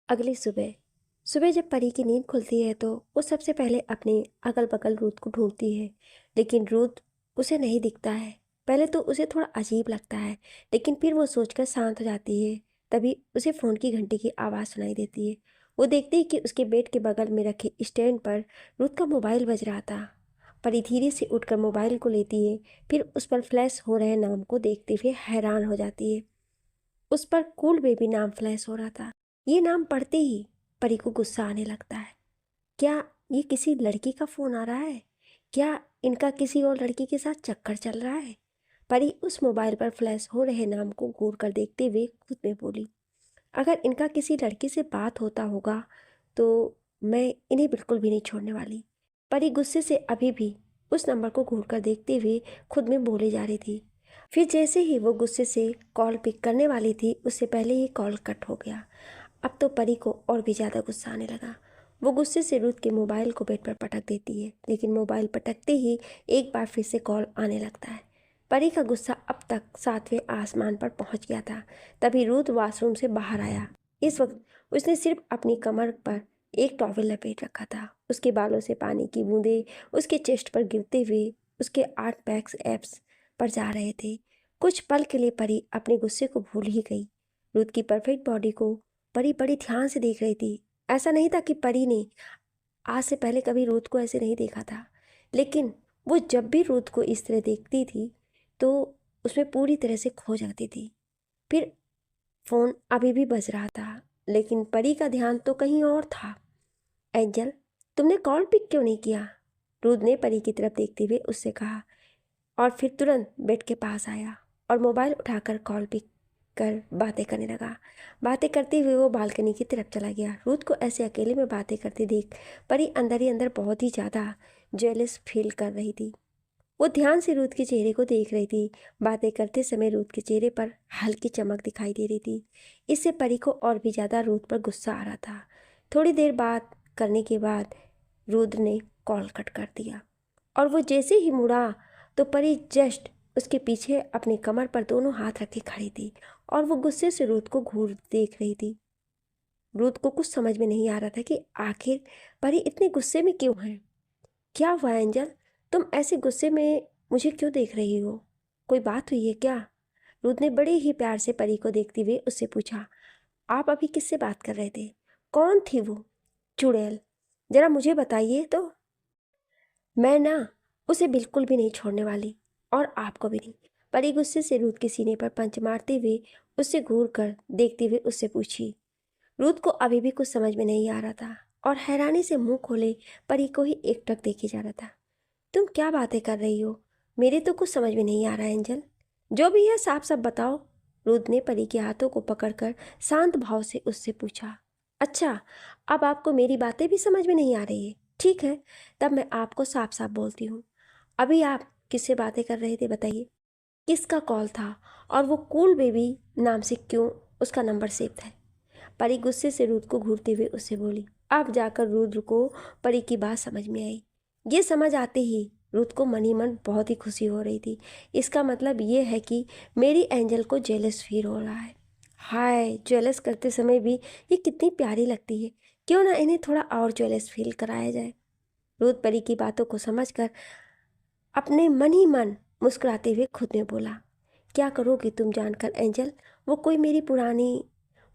अगली सुबह सुबह जब परी की नींद खुलती है तो वो सबसे पहले अपने अगल बगल रूथ को ढूंढती है, लेकिन रूथ उसे नहीं दिखता है। पहले तो उसे थोड़ा अजीब लगता है, लेकिन फिर वो सोचकर शांत हो जाती है। तभी उसे फ़ोन की घंटी की आवाज़ सुनाई देती है। वो देखती है कि उसके बेड के बगल में रखे स्टैंड पर रूथ का मोबाइल बज रहा था। परी धीरे से उठकर मोबाइल को लेती है, फिर उस पर फ्लैश हो रहे नाम को देखते हुए हैरान हो जाती है। उस पर कूल बेबी नाम फ्लैश हो रहा था। ये नाम पढ़ते ही परी को गुस्सा आने लगता है। क्या ये किसी लड़की का फ़ोन आ रहा है? क्या इनका किसी और लड़की के साथ चक्कर चल रहा है? परी उस मोबाइल पर फ्लैश हो रहे नाम को घूर कर देखते हुए खुद में बोली, अगर इनका किसी लड़की से बात होता होगा तो मैं इन्हें बिल्कुल भी नहीं छोड़ने वाली। परी गुस्से से अभी भी उस नंबर को घूर कर देखते हुए खुद में बोले जा रही थी। फिर जैसे ही वो गुस्से से कॉल पिक करने वाली थी, उससे पहले ही कॉल कट हो गया। अब तो परी को और भी ज़्यादा गुस्सा आने लगा। वो गुस्से से रुथ के मोबाइल को बेड पर पटक देती है, लेकिन मोबाइल पटकते ही एक बार फिर से कॉल आने लगता है। परी का गुस्सा अब तक 7वें आसमान पर पहुंच गया था। तभी रुथ वॉशरूम से बाहर आया। इस वक्त उसने सिर्फ अपनी कमर पर एक टॉवेल लपेट रखा था। उसके बालों से पानी की बूंदें उसके चेस्ट पर गिरते हुए उसके 8 पैक्स एब्स पर जा रहे थे। कुछ पल के लिए परी अपने गुस्से को भूल ही गई। रुथ की परफेक्ट बॉडी को परी बड़ी ध्यान से देख रही थी। ऐसा नहीं था कि परी ने आज से पहले कभी रुथ को ऐसे नहीं देखा था, लेकिन वो जब भी रुथ को इस तरह देखती थी तो उसमें पूरी तरह से खो जाती थी। फिर फ़ोन अभी भी बज रहा था, लेकिन परी का ध्यान तो कहीं और था। एंजल, तुमने कॉल पिक क्यों नहीं किया? रुथ ने परी की तरफ देखते हुए उससे कहा, और फिर तुरंत बेड के पास आया और मोबाइल उठाकर कॉल पिक कर बातें करने लगा। बातें करते हुए वो बालकनी की तरफ चला गया। रुथ को ऐसे अकेले में बातें करते देख परी अंदर ही अंदर बहुत ही ज़्यादा जेलस फील कर रही थी। वो ध्यान से रुथ के चेहरे को देख रही थी। बातें करते समय रुथ के चेहरे पर हल्की चमक दिखाई दे रही थी। इससे परी को और भी ज़्यादा रुथ पर गुस्सा आ रहा था। थोड़ी देर बात करने के बाद रुद्र ने कॉल कट कर दिया और वो जैसे ही मुड़ा तो परी जस्ट उसके पीछे अपनी कमर पर दोनों हाथ रखे खड़ी थी और वो गुस्से से रुथ को घूर देख रही थी। रुथ को कुछ समझ में नहीं आ रहा था कि आखिर परी इतने गुस्से में क्यों है। क्या हुआ एंजल, तुम ऐसे गुस्से में मुझे क्यों देख रही हो? कोई बात हुई है क्या? रुथ ने बड़े ही प्यार से परी को देखते हुए उससे पूछा। आप अभी किससे बात कर रहे थे? कौन थी वो चुड़ैल? जरा मुझे बताइए तो। मैं ना उसे बिल्कुल भी नहीं छोड़ने वाली, और आपको भी नहीं। परी गुस्से से रूथ के सीने पर पंच मारते हुए उससे घूर कर देखते हुए उससे पूछी। रूथ को अभी भी कुछ समझ में नहीं आ रहा था और हैरानी से मुंह खोले परी को ही एकटक देखे जा रहा था। तुम क्या बातें कर रही हो? मेरे तो कुछ समझ में नहीं आ रहा है एंजल। जो भी है साफ साफ बताओ। रूथ ने परी के हाथों को पकड़कर शांत भाव से उससे पूछा। अच्छा, अब आपको मेरी बातें भी समझ में नहीं आ रही है। ठीक है, तब मैं आपको साफ साफ बोलती हूँ। अभी आप किससे बातें कर रहे थे बताइए? किसका कॉल था और वो कूल बेबी नाम से क्यों उसका नंबर सेव था? परी गुस्से से रुद्र को घूरते हुए उससे बोली। अब जाकर रुद्र को परी की बात समझ में आई। ये समझ आते ही रुद्र को मन ही मन बहुत ही खुशी हो रही थी। इसका मतलब ये है कि मेरी एंजल को जेलस फील हो रहा है। हाय, जेलस करते समय भी ये कितनी प्यारी लगती है। क्यों ना इन्हें थोड़ा और जेलस फील कराया जाए। रुद्र परी की बातों को समझकर अपने मन ही मन मुस्कुराते हुए खुद में बोला। क्या करोगी तुम जानकर एंजल? वो कोई मेरी पुरानी,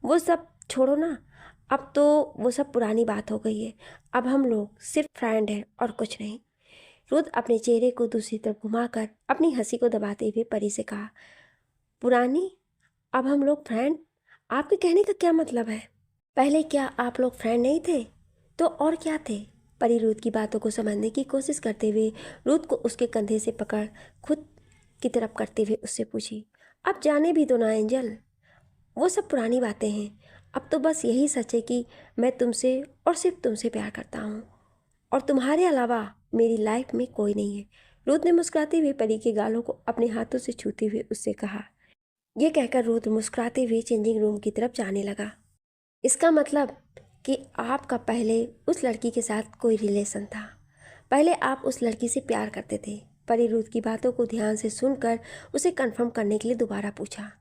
वो सब छोड़ो ना। अब तो वो सब पुरानी बात हो गई है। अब हम लोग सिर्फ फ्रेंड हैं और कुछ नहीं। रुद अपने चेहरे को दूसरी तरफ घुमाकर अपनी हंसी को दबाते हुए परी से कहा। पुरानी? अब हम लोग फ्रेंड? आपके कहने का क्या मतलब है? पहले क्या आप लोग फ्रेंड नहीं थे? तो और क्या थे? परी रूथ की बातों को समझने की कोशिश करते हुए रूथ को उसके कंधे से पकड़ खुद की तरफ करते हुए उससे पूछी। अब जाने भी दो ना एंजल, वो सब पुरानी बातें हैं। अब तो बस यही सच है कि मैं तुमसे और सिर्फ तुमसे प्यार करता हूँ, और तुम्हारे अलावा मेरी लाइफ में कोई नहीं है। रूथ ने मुस्कुराते हुए परी के गालों को अपने हाथों से छूते हुए उससे कहा। यह कहकर रूथ मुस्कुराते हुए चेंजिंग रूम की तरफ जाने लगा। इसका मतलब कि आपका पहले उस लड़की के साथ कोई रिलेशन था। पहले आप उस लड़की से प्यार करते थे। परी रुद्र की बातों को ध्यान से सुनकर उसे कंफर्म करने के लिए दोबारा पूछा।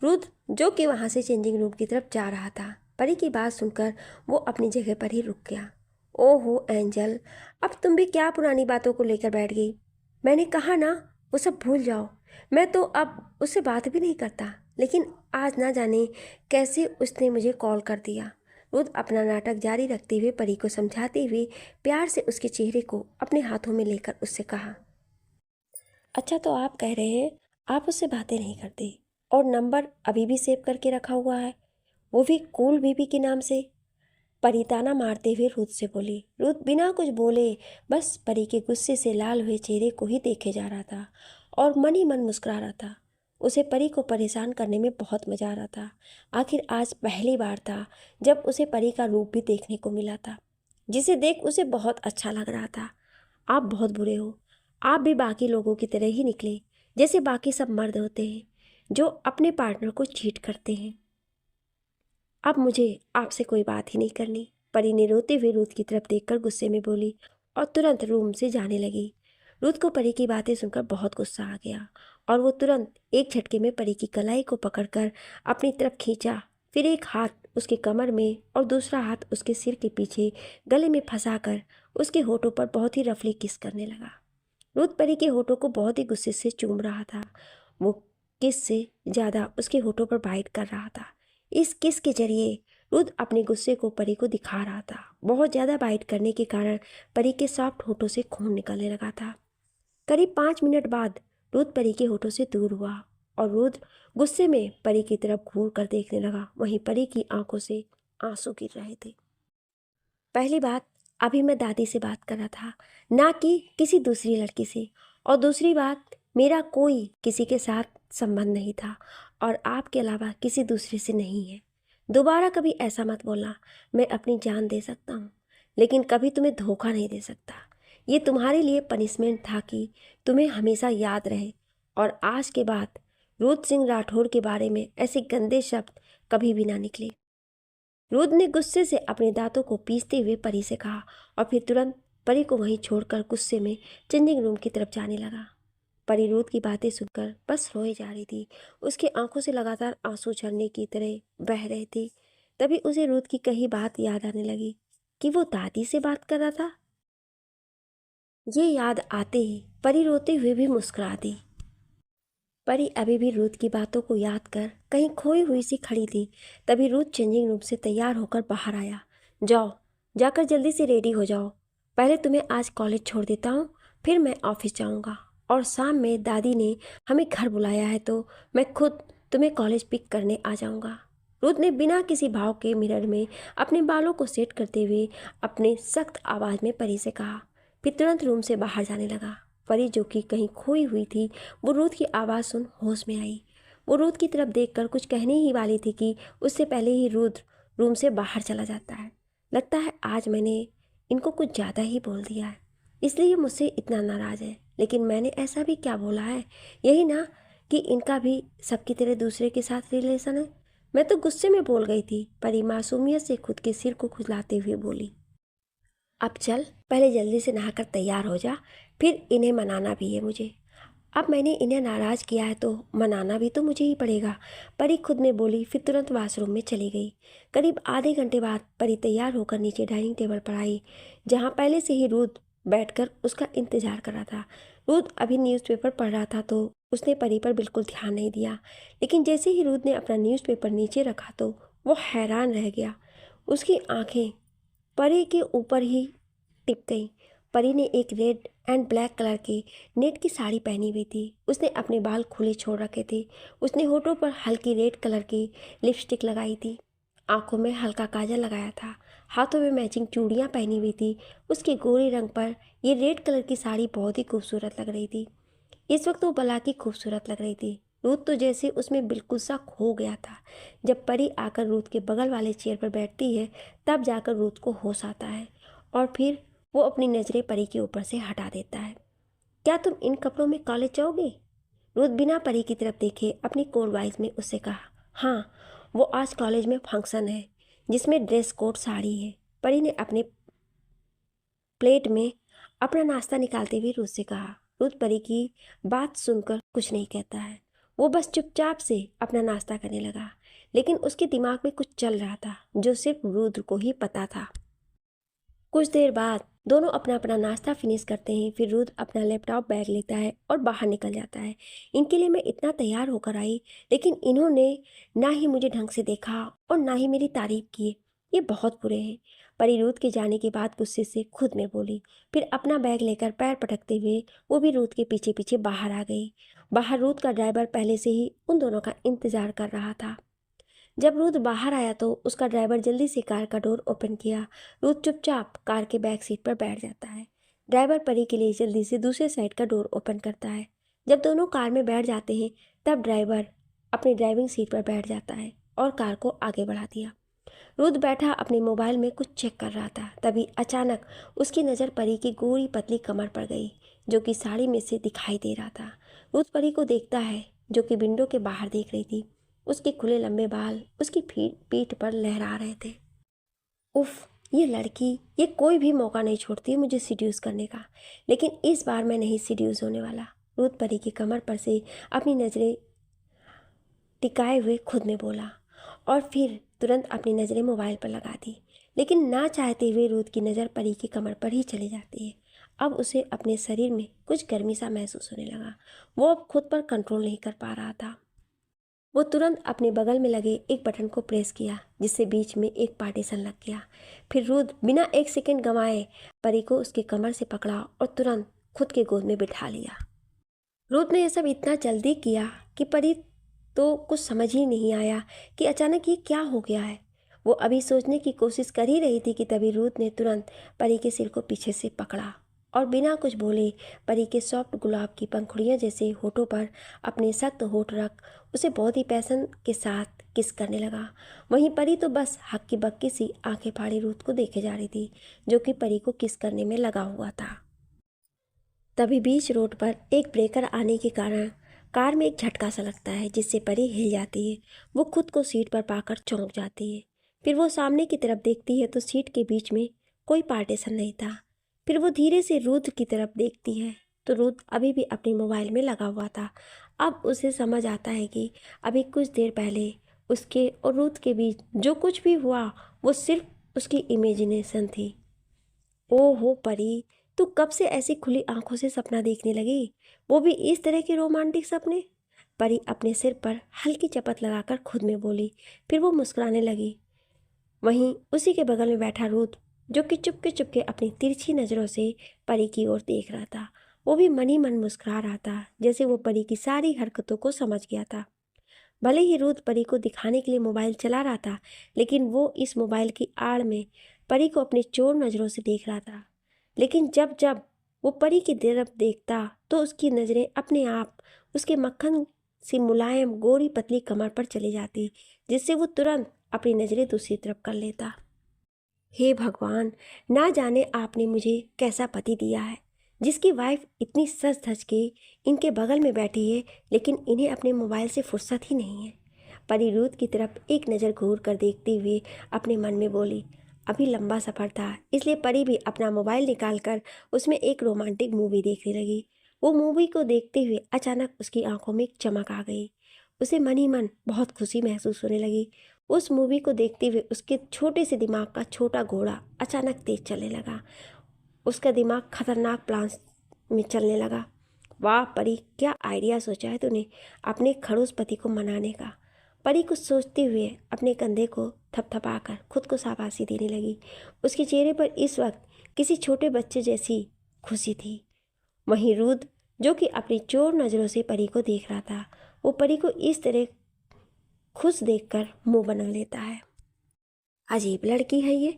रुद्र जो कि वहाँ से चेंजिंग रूम की तरफ जा रहा था। परी की बात सुनकर वो अपनी जगह पर ही रुक गया। ओहो एंजल, अब तुम भी क्या पुरानी बातों को लेकर बैठ गई। मैंने कहा ना वो सब भूल जाओ। मैं तो अब उससे बात भी नहीं करता, लेकिन आज ना जाने कैसे उसने मुझे कॉल कर दिया। रुद्र अपना नाटक जारी रखते हुए परी को समझाते हुए प्यार से उसके चेहरे को अपने हाथों में लेकर उससे कहा, अच्छा तो आप कह रहे हैं आप उससे बातें नहीं करते और नंबर अभी भी सेव करके रखा हुआ है, वो भी कूल बीबी के नाम से। परी ताना मारते हुए रुद्र से बोली। रुद्र बिना कुछ बोले बस परी के गुस्से से लाल हुए चेहरे को ही देखे जा रहा था और मन ही मन मुस्कुरा रहा था। उसे परी को परेशान करने में बहुत मजा आ रहा था। आखिर आज पहली बार था जब उसे परी का रूप भी देखने को मिला था, जिसे देख उसे बहुत अच्छा लग रहा था। आप बहुत बुरे हो। आप भी बाकी लोगों की तरह ही निकले, जैसे बाकी सब मर्द होते हैं जो अपने पार्टनर को चीट करते हैं। अब मुझे आपसे कोई बात ही नहीं करनी, परी ने रोते हुए रुद्र की तरफ देखकर गुस्से में बोली और तुरंत रूम से जाने लगी। रुद्र को परी की बातें सुनकर बहुत गुस्सा आ गया और वो तुरंत एक झटके में परी की कलाई को पकड़कर अपनी तरफ खींचा। फिर एक हाथ उसके कमर में और दूसरा हाथ उसके सिर के पीछे गले में फंसाकर उसके होठों पर बहुत ही रफली किस करने लगा। रुद्र परी के होठों को बहुत ही गुस्से से चूम रहा था। वो किस से ज़्यादा उसके होठों पर बाइट कर रहा था। इस किस के जरिए रुद्र अपने गुस्से को परी को दिखा रहा था। बहुत ज़्यादा बाइट करने के कारण परी के सॉफ्ट होठों से खून निकलने लगा था। करीब 5 मिनट बाद रुद्र परी के होठों से दूर हुआ और रुद्र गुस्से में परी की तरफ घूर कर देखने लगा। वहीं परी की आंखों से आंसू गिर रहे थे। पहली बात, अभी मैं दादी से बात कर रहा था, ना कि किसी दूसरी लड़की से। और दूसरी बात, मेरा कोई किसी के साथ संबंध नहीं था और आपके अलावा किसी दूसरे से नहीं है। दोबारा कभी ऐसा मत बोलना। मैं अपनी जान दे सकता हूँ, लेकिन कभी तुम्हें धोखा नहीं दे सकता। ये तुम्हारे लिए पनिशमेंट था कि तुम्हें हमेशा याद रहे और आज के बाद रुद्र सिंह राठौर के बारे में ऐसे गंदे शब्द कभी भी ना निकले। रुद्र ने गुस्से से अपने दांतों को पीसते हुए परी से कहा और फिर तुरंत परी को वहीं छोड़कर गुस्से में चेंजिंग रूम की तरफ जाने लगा। परी रुद्र की बातें सुनकर बस रोए जा रही थी। उसकी आंखों से लगातार आंसू झरने की तरह बह रहे थे। तभी उसे रुद्र की कही बात याद आने लगी कि वो दादी से बात कर रहा था। ये याद आते ही परी रोते हुए भी मुस्कुरा दी। परी अभी भी रुद्र की बातों को याद कर कहीं खोई हुई सी खड़ी थी। तभी रुद्र चेंजिंग रूम से तैयार होकर बाहर आया। जाओ, जाकर जल्दी से रेडी हो जाओ। पहले तुम्हें आज कॉलेज छोड़ देता हूँ, फिर मैं ऑफिस जाऊँगा और शाम में दादी ने हमें घर बुलाया है तो मैं खुद तुम्हें कॉलेज पिक करने आ जाऊँगा। रुद्र ने बिना किसी भाव के मिरर में अपने बालों को सेट करते हुए अपने सख्त आवाज़ में परी से कहा, फिर तुरंत रूम से बाहर जाने लगा। परी जो कि कहीं खोई हुई थी, वो रुद्र की आवाज़ सुन होश में आई। वो रुद्र की तरफ देखकर कुछ कहने ही वाली थी कि उससे पहले ही रुद्र रूम से बाहर चला जाता है। लगता है आज मैंने इनको कुछ ज़्यादा ही बोल दिया है, इसलिए ये मुझसे इतना नाराज़ है। लेकिन मैंने ऐसा भी क्या बोला है, यही ना कि इनका भी सबकी तरह दूसरे के साथ रिलेशन है। मैं तो गुस्से में बोल गई थी। परी मासूमियत से खुद के सिर को खुजलाते हुए बोली, अब चल, पहले जल्दी से नहाकर तैयार हो जा, फिर इन्हें मनाना भी है मुझे। अब मैंने इन्हें नाराज़ किया है तो मनाना भी तो मुझे ही पड़ेगा, परी खुद में बोली। फिर तुरंत वॉशरूम में चली गई। करीब आधे घंटे बाद परी तैयार होकर नीचे डाइनिंग टेबल पर आई, जहाँ पहले से ही रुद्र बैठकर उसका इंतजार कर रहा था। रुद्र अभी न्यूज़पेपर पढ़ रहा था तो उसने परी पर बिल्कुल ध्यान नहीं दिया, लेकिन जैसे ही रुद्र ने अपना न्यूज़पेपर नीचे रखा तो वो हैरान रह गया। उसकी आंखें परी के ऊपर ही टिक गई। परी ने एक रेड एंड ब्लैक कलर की नेट की साड़ी पहनी हुई थी। उसने अपने बाल खुले छोड़ रखे थे। उसने होठों पर हल्की रेड कलर की लिपस्टिक लगाई थी, आंखों में हल्का काजल लगाया था, हाथों में मैचिंग चूड़ियाँ पहनी हुई थी। उसके गोरे रंग पर ये रेड कलर की साड़ी बहुत ही खूबसूरत लग रही थी। इस वक्त वो भला की खूबसूरत लग रही थी। रूथ तो जैसे उसमें बिल्कुल सा खो गया था। जब परी आकर रूथ के बगल वाले चेयर पर बैठती है तब जाकर रूथ को होश आता है और फिर वो अपनी नज़रें परी के ऊपर से हटा देता है। क्या तुम इन कपड़ों में कॉलेज जाओगे? रूथ बिना परी की तरफ देखे अपनी कोल्ड वॉइस में उससे कहा, हाँ, वो आज कॉलेज में फंक्शन है जिसमें ड्रेस कोड साड़ी है। परी ने अपने प्लेट में अपना नाश्ता निकालते हुए रूथ से कहा। रूथ परी की बात सुनकर कुछ नहीं कहता है, वो बस चुपचाप से अपना नाश्ता करने लगा। लेकिन उसके दिमाग में कुछ चल रहा था जो सिर्फ रुद्र को ही पता था। कुछ देर बाद दोनों अपना अपना नाश्ता फिनिश करते हैं। फिर रुद्र अपना लैपटॉप बैग लेता है और बाहर निकल जाता है। इनके लिए मैं इतना तैयार होकर आई, लेकिन इन्होंने ना ही मुझे ढंग से देखा और ना ही मेरी तारीफ की। ये बहुत बुरे हैं। परी रुद्र के जाने के बाद गुस्से से खुद में बोली। फिर अपना बैग लेकर पैर पटकते हुए वो भी रुद्र के पीछे पीछे बाहर आ गई। बाहर रुद्र का ड्राइवर पहले से ही उन दोनों का इंतजार कर रहा था। जब रुद्र बाहर आया तो उसका ड्राइवर जल्दी से कार का डोर ओपन किया। रुद्र चुपचाप कार के बैक सीट पर बैठ जाता है। ड्राइवर परी के लिए जल्दी से दूसरे साइड का डोर ओपन करता है। जब दोनों कार में बैठ जाते हैं तब ड्राइवर अपनी ड्राइविंग सीट पर बैठ जाता है और कार को आगे बढ़ा दिया। रुद्र बैठा अपने मोबाइल में कुछ चेक कर रहा था। तभी अचानक उसकी नज़र परी की गोरी पतली कमर पर गई जो कि साड़ी में से दिखाई दे रहा था। रुद्र परी को देखता है जो कि विंडो के बाहर देख रही थी। उसके खुले लंबे बाल उसकी पीठ पर लहरा रहे थे। उफ, ये लड़की, ये कोई भी मौका नहीं छोड़ती मुझे सीड्यूस करने का, लेकिन इस बार मैं नहीं सीड्यूस होने वाला। रुद्र परी की कमर पर से अपनी नज़रें टिकाए हुए खुद में बोला और फिर तुरंत अपनी नज़रें मोबाइल पर लगा दी। लेकिन ना चाहते हुए रुद्र की नज़र परी की कमर पर ही चली जाती है। अब उसे अपने शरीर में कुछ गर्मी सा महसूस होने लगा। वो अब खुद पर कंट्रोल नहीं कर पा रहा था। वो तुरंत अपने बगल में लगे एक बटन को प्रेस किया जिससे बीच में एक पार्टीशन लग गया। फिर रुद्र बिना एक सेकंड गंवाए परी को उसके कमर से पकड़ा और तुरंत खुद के गोद में बिठा लिया। रुद्र ने यह सब इतना जल्दी किया कि परी तो कुछ समझ ही नहीं आया कि अचानक ये क्या हो गया है। वो अभी सोचने की कोशिश कर ही रही थी कि तभी रुद्र ने तुरंत परी के सिर को पीछे से पकड़ा और बिना कुछ बोले परी के सॉफ्ट गुलाब की पंखुड़ियाँ जैसे होठों पर अपने सख्त होठ रख उसे बहुत ही पैसन के साथ किस करने लगा। वहीं परी तो बस हक्की बक्की सी आंखें फाड़े रुद्र को देखे जा रही थी जो कि परी को किस करने में लगा हुआ था। तभी बीच रोड पर एक ब्रेकर आने के कारण कार में एक झटका सा लगता है जिससे परी हिल जाती है। वो खुद को सीट पर पाकर चौंक जाती है। फिर वो सामने की तरफ देखती है तो सीट के बीच में कोई पार्टीशन नहीं था। फिर वो धीरे से रुद्र की तरफ देखती है तो रुद्र अभी भी अपने मोबाइल में लगा हुआ था। अब उसे समझ आता है कि अभी कुछ देर पहले उसके और रुद्र के बीच जो कुछ भी हुआ वो सिर्फ उसकी इमेजिनेशन थी। ओहो परी, तू कब से ऐसी खुली आंखों से सपना देखने लगी, वो भी इस तरह के रोमांटिक सपने? परी अपने सिर पर हल्की चपत लगाकर खुद में बोली। फिर वो मुस्कुराने लगी। वहीं उसी के बगल में बैठा रुद्र जो कि चुपके चुपके अपनी तिरछी नज़रों से परी की ओर देख रहा था। वो भी मन ही मन मुस्कुरा रहा था जैसे वो परी की सारी हरकतों को समझ गया था। भले ही रुद्र परी को दिखाने के लिए मोबाइल चला रहा था, लेकिन वो इस मोबाइल की आड़ में परी को अपनी चोर नज़रों से देख रहा था। लेकिन जब जब वो परी की तरफ देखता तो उसकी नज़रें अपने आप उसके मक्खन सी मुलायम गोरी पतली कमर पर चली जाती जिससे वो तुरंत अपनी नज़रें दूसरी तरफ कर लेता। हे भगवान, ना जाने आपने मुझे कैसा पति दिया है जिसकी वाइफ इतनी सज धज के इनके बगल में बैठी है लेकिन इन्हें अपने मोबाइल से फुर्सत ही नहीं है। परी रुद्र की तरफ एक नज़र घूर कर देखते हुए अपने मन में बोली। अभी लंबा सफ़र था इसलिए परी भी अपना मोबाइल निकालकर उसमें एक रोमांटिक मूवी देखने लगी। वो मूवी को देखते हुए अचानक उसकी आंखों में एक चमक आ गई। उसे मन ही मन बहुत खुशी महसूस होने लगी। उस मूवी को देखते हुए उसके छोटे से दिमाग का छोटा घोड़ा अचानक तेज चलने लगा। उसका दिमाग खतरनाक प्लान में चलने लगा। वाह परी, क्या आइडिया सोचा है तूने अपने खड़ूस पति को मनाने का। परी कुछ सोचते हुए अपने कंधे को थपथपाकर खुद को शाबाशी देने लगी। उसके चेहरे पर इस वक्त किसी छोटे बच्चे जैसी खुशी थी। वहीं रुद्र जो कि अपनी चोर नज़रों से परी को देख रहा था, वो परी को इस तरह खुश देखकर मुंह बना लेता है। अजीब लड़की है ये,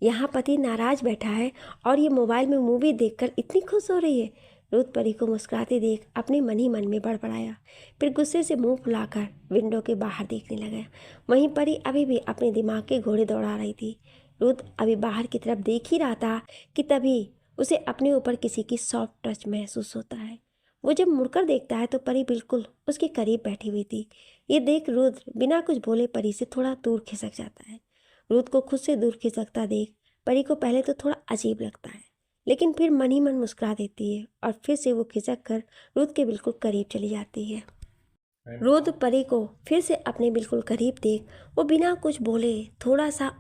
यहाँ पति नाराज बैठा है और ये मोबाइल में मूवी देखकर इतनी खुश हो रही है। रुद्र परी को मुस्कुराते देख अपने मन ही मन में बड़बड़ाया। फिर गुस्से से मुंह फुलाकर विंडो के बाहर देखने लगा। वहीं परी अभी भी अपने दिमाग के घोड़े दौड़ा रही थी। रुद्र अभी बाहर की तरफ देख ही रहा था कि तभी उसे अपने ऊपर किसी की सॉफ्ट टच महसूस होता है। वो जब मुड़कर देखता है तो परी बिल्कुल उसके करीब बैठी हुई थी। ये देख रुद्र बिना कुछ बोले परी से थोड़ा दूर खिसक जाता है। रुद्र को खुद से दूर खिसकता देख परी को पहले तो थोड़ा अजीब लगता है, लेकिन फिर मन ही मन मुस्कुरा देती है और फिर से वो खिसक कर रुद्र के बिल्कुल करीब चली जाती है। रुद्र परी को फिर से अपने बिल्कुल करीब देख वो बिना कुछ बोले थोड़ा सा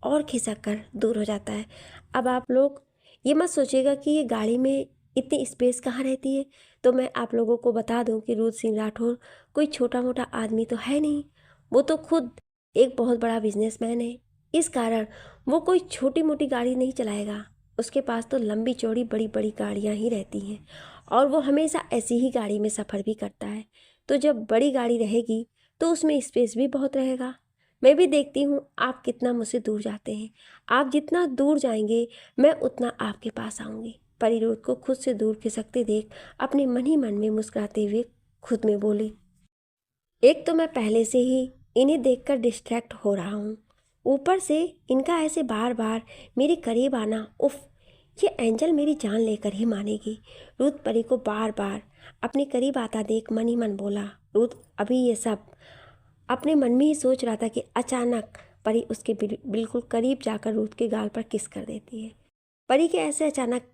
और खिसक कर दूर हो जाता है। अब आप लोग ये मत सोचिएगा कि ये गाड़ी में इतनी स्पेस कहाँ रहती है। तो मैं आप लोगों को बता दूं कि रुद्र सिंह राठौर कोई छोटा मोटा आदमी तो है नहीं, वो तो खुद एक बहुत बड़ा बिजनेसमैन है। इस कारण वो कोई छोटी मोटी गाड़ी नहीं चलाएगा, उसके पास तो लंबी चौड़ी बड़ी बड़ी गाड़ियाँ ही रहती हैं और वो हमेशा ऐसी ही गाड़ी में सफ़र भी करता है। तो जब बड़ी गाड़ी रहेगी तो उसमें स्पेस भी बहुत रहेगा। मैं भी देखती हूँ आप कितना मुझसे दूर जाते हैं, आप जितना दूर जाएंगे मैं उतना आपके पास आऊँगी। परिरोध को खुद से दूर खिसकते देख अपने मन ही मन में मुस्कुराते हुए खुद में बोली, एक तो मैं पहले से ही इन्हें देखकर डिस्ट्रैक्ट हो रहा हूँ, ऊपर से इनका ऐसे बार बार मेरे करीब आना, उफ, ये एंजल मेरी जान लेकर ही मानेगी। रुद्र परी को बार बार अपने करीब आता देख मन ही मन बोला। रुद्र अभी ये सब अपने मन में ही सोच रहा था कि अचानक परी उसके बिल्कुल करीब जाकर रुद्र के गाल पर किस कर देती है। परी के ऐसे अचानक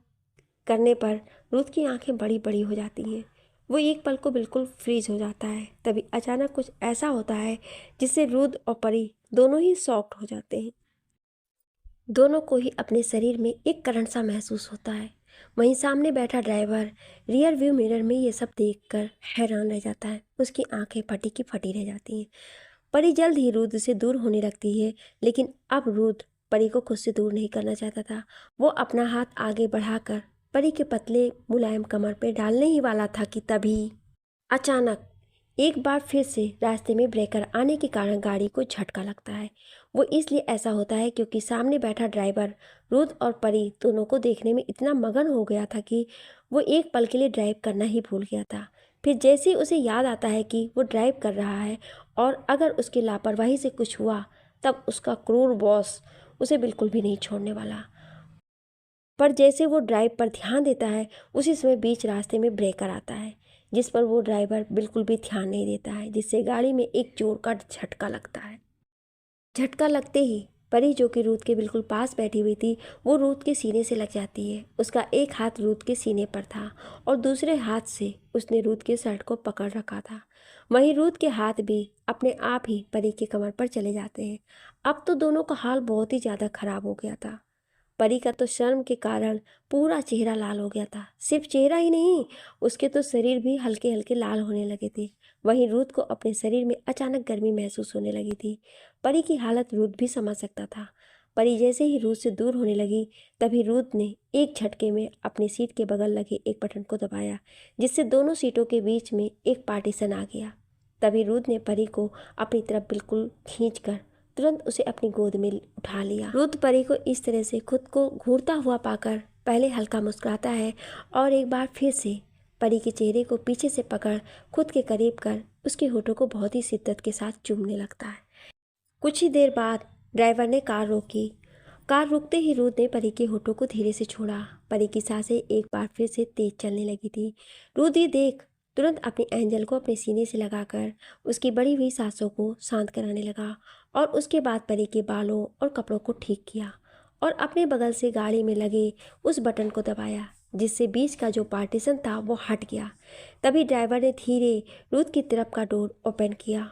करने पर रुद्र की आंखें बड़ी बड़ी हो जाती हैं। वो एक पल को बिल्कुल फ्रीज हो जाता है। तभी अचानक कुछ ऐसा होता है जिससे रुद्र और परी दोनों ही शॉक्ड हो जाते हैं। दोनों को ही अपने शरीर में एक करंट सा महसूस होता है। वहीं सामने बैठा ड्राइवर रियर व्यू मिरर में ये सब देखकर हैरान रह जाता है। उसकी आंखें फटी की फटी रह जाती हैं। परी जल्द ही रुद्र से दूर होने लगती है, लेकिन अब रुद्र परी को खुद से दूर नहीं करना चाहता था। वो अपना हाथ आगे बढ़ाकर परी के पतले मुलायम कमर पे डालने ही वाला था कि तभी अचानक एक बार फिर से रास्ते में ब्रेकर आने के कारण गाड़ी को झटका लगता है। वो इसलिए ऐसा होता है क्योंकि सामने बैठा ड्राइवर रुद्र और परी दोनों को देखने में इतना मगन हो गया था कि वो एक पल के लिए ड्राइव करना ही भूल गया था। फिर जैसे ही उसे याद आता है कि वो ड्राइव कर रहा है और अगर उसकी लापरवाही से कुछ हुआ तब उसका क्रूर बॉस उसे बिल्कुल भी नहीं छोड़ने वाला। पर जैसे वो ड्राइव पर ध्यान देता है उसी समय बीच रास्ते में ब्रेकर आता है, जिस पर वो ड्राइवर बिल्कुल भी ध्यान नहीं देता है, जिससे गाड़ी में एक जोर का झटका लगता है। झटका लगते ही परी जो कि रूथ के बिल्कुल पास बैठी हुई थी वो रूथ के सीने से लग जाती है। उसका एक हाथ रूथ के सीने पर था और दूसरे हाथ से उसने रूथ के शर्ट को पकड़ रखा था। वहीं रूथ के हाथ भी अपने आप ही परी की कमर पर चले जाते हैं। अब तो दोनों का हाल बहुत ही ज़्यादा खराब हो गया था। परी का तो शर्म के कारण पूरा चेहरा लाल हो गया था। सिर्फ चेहरा ही नहीं, उसके तो शरीर भी हल्के हल्के लाल होने लगे थे। वहीं रुद्र को अपने शरीर में अचानक गर्मी महसूस होने लगी थी। परी की हालत रुद्र भी समझ सकता था। परी जैसे ही रुद्र से दूर होने लगी तभी रुद्र ने एक झटके में अपनी सीट के बगल लगे एक बटन को दबाया, जिससे दोनों सीटों के बीच में एक पार्टीशन आ गया। तभी रुद्र ने परी को अपनी तरफ बिल्कुल खींचकर तुरंत उसे अपनी गोद में उठा लिया। रुद्र परी को इस तरह से खुद को घूरता हुआ पाकर पहले हल्का मुस्कुराता है और एक बार फिर से परी के चेहरे को पीछे से पकड़ खुद के करीब कर उसके होठों को बहुत ही शिद्दत के साथ चूमने लगता है। कुछ ही देर बाद ड्राइवर ने कार रोकी। कार रुकते ही रुद्र ने परी के होठों को धीरे से छोड़ा। परी की सांसें एक बार फिर से तेज चलने लगी थी। रुद्र ये देख तुरंत अपनी एंजल को अपने सीने से लगाकर उसकी बढ़ी हुई सांसों को शांत कराने लगा और उसके बाद परी के बालों और कपड़ों को ठीक किया और अपने बगल से गाड़ी में लगे उस बटन को दबाया, जिससे बीच का जो पार्टीशन था वो हट गया। तभी ड्राइवर ने धीरे रुद्र की तरफ का डोर ओपन किया।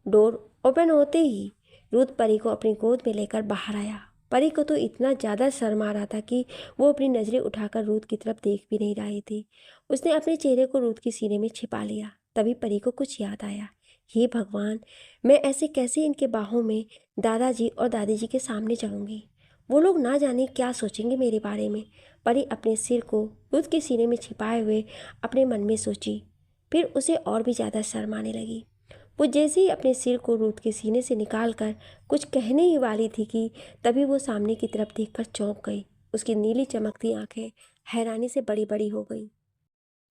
डोर ओपन होते ही रुद्र परी को अपनी गोद में लेकर बाहर आया। परी को तो इतना ज़्यादा शर्म आ रहा था कि वो अपनी नज़रें उठाकर रुद्र की तरफ देख भी नहीं रही थी। उसने अपने चेहरे को रुद्र के सीने में छिपा लिया। तभी परी को कुछ याद आया। हे भगवान, मैं ऐसे कैसे इनके बाहों में दादाजी और दादी जी के सामने जाऊंगी? वो लोग ना जाने क्या सोचेंगे मेरे बारे में। परी अपने सिर को रुद्र के सीने में छिपाए हुए अपने मन में सोची। फिर उसे और भी ज़्यादा शर्म आने लगी। वो जैसे ही अपने सिर को रुद्र के सीने से निकालकर कुछ कहने ही वाली थी कि तभी वो सामने की तरफ देखकर चौंक गई। उसकी नीली चमकती आंखें हैरानी से बड़ी बड़ी हो गई।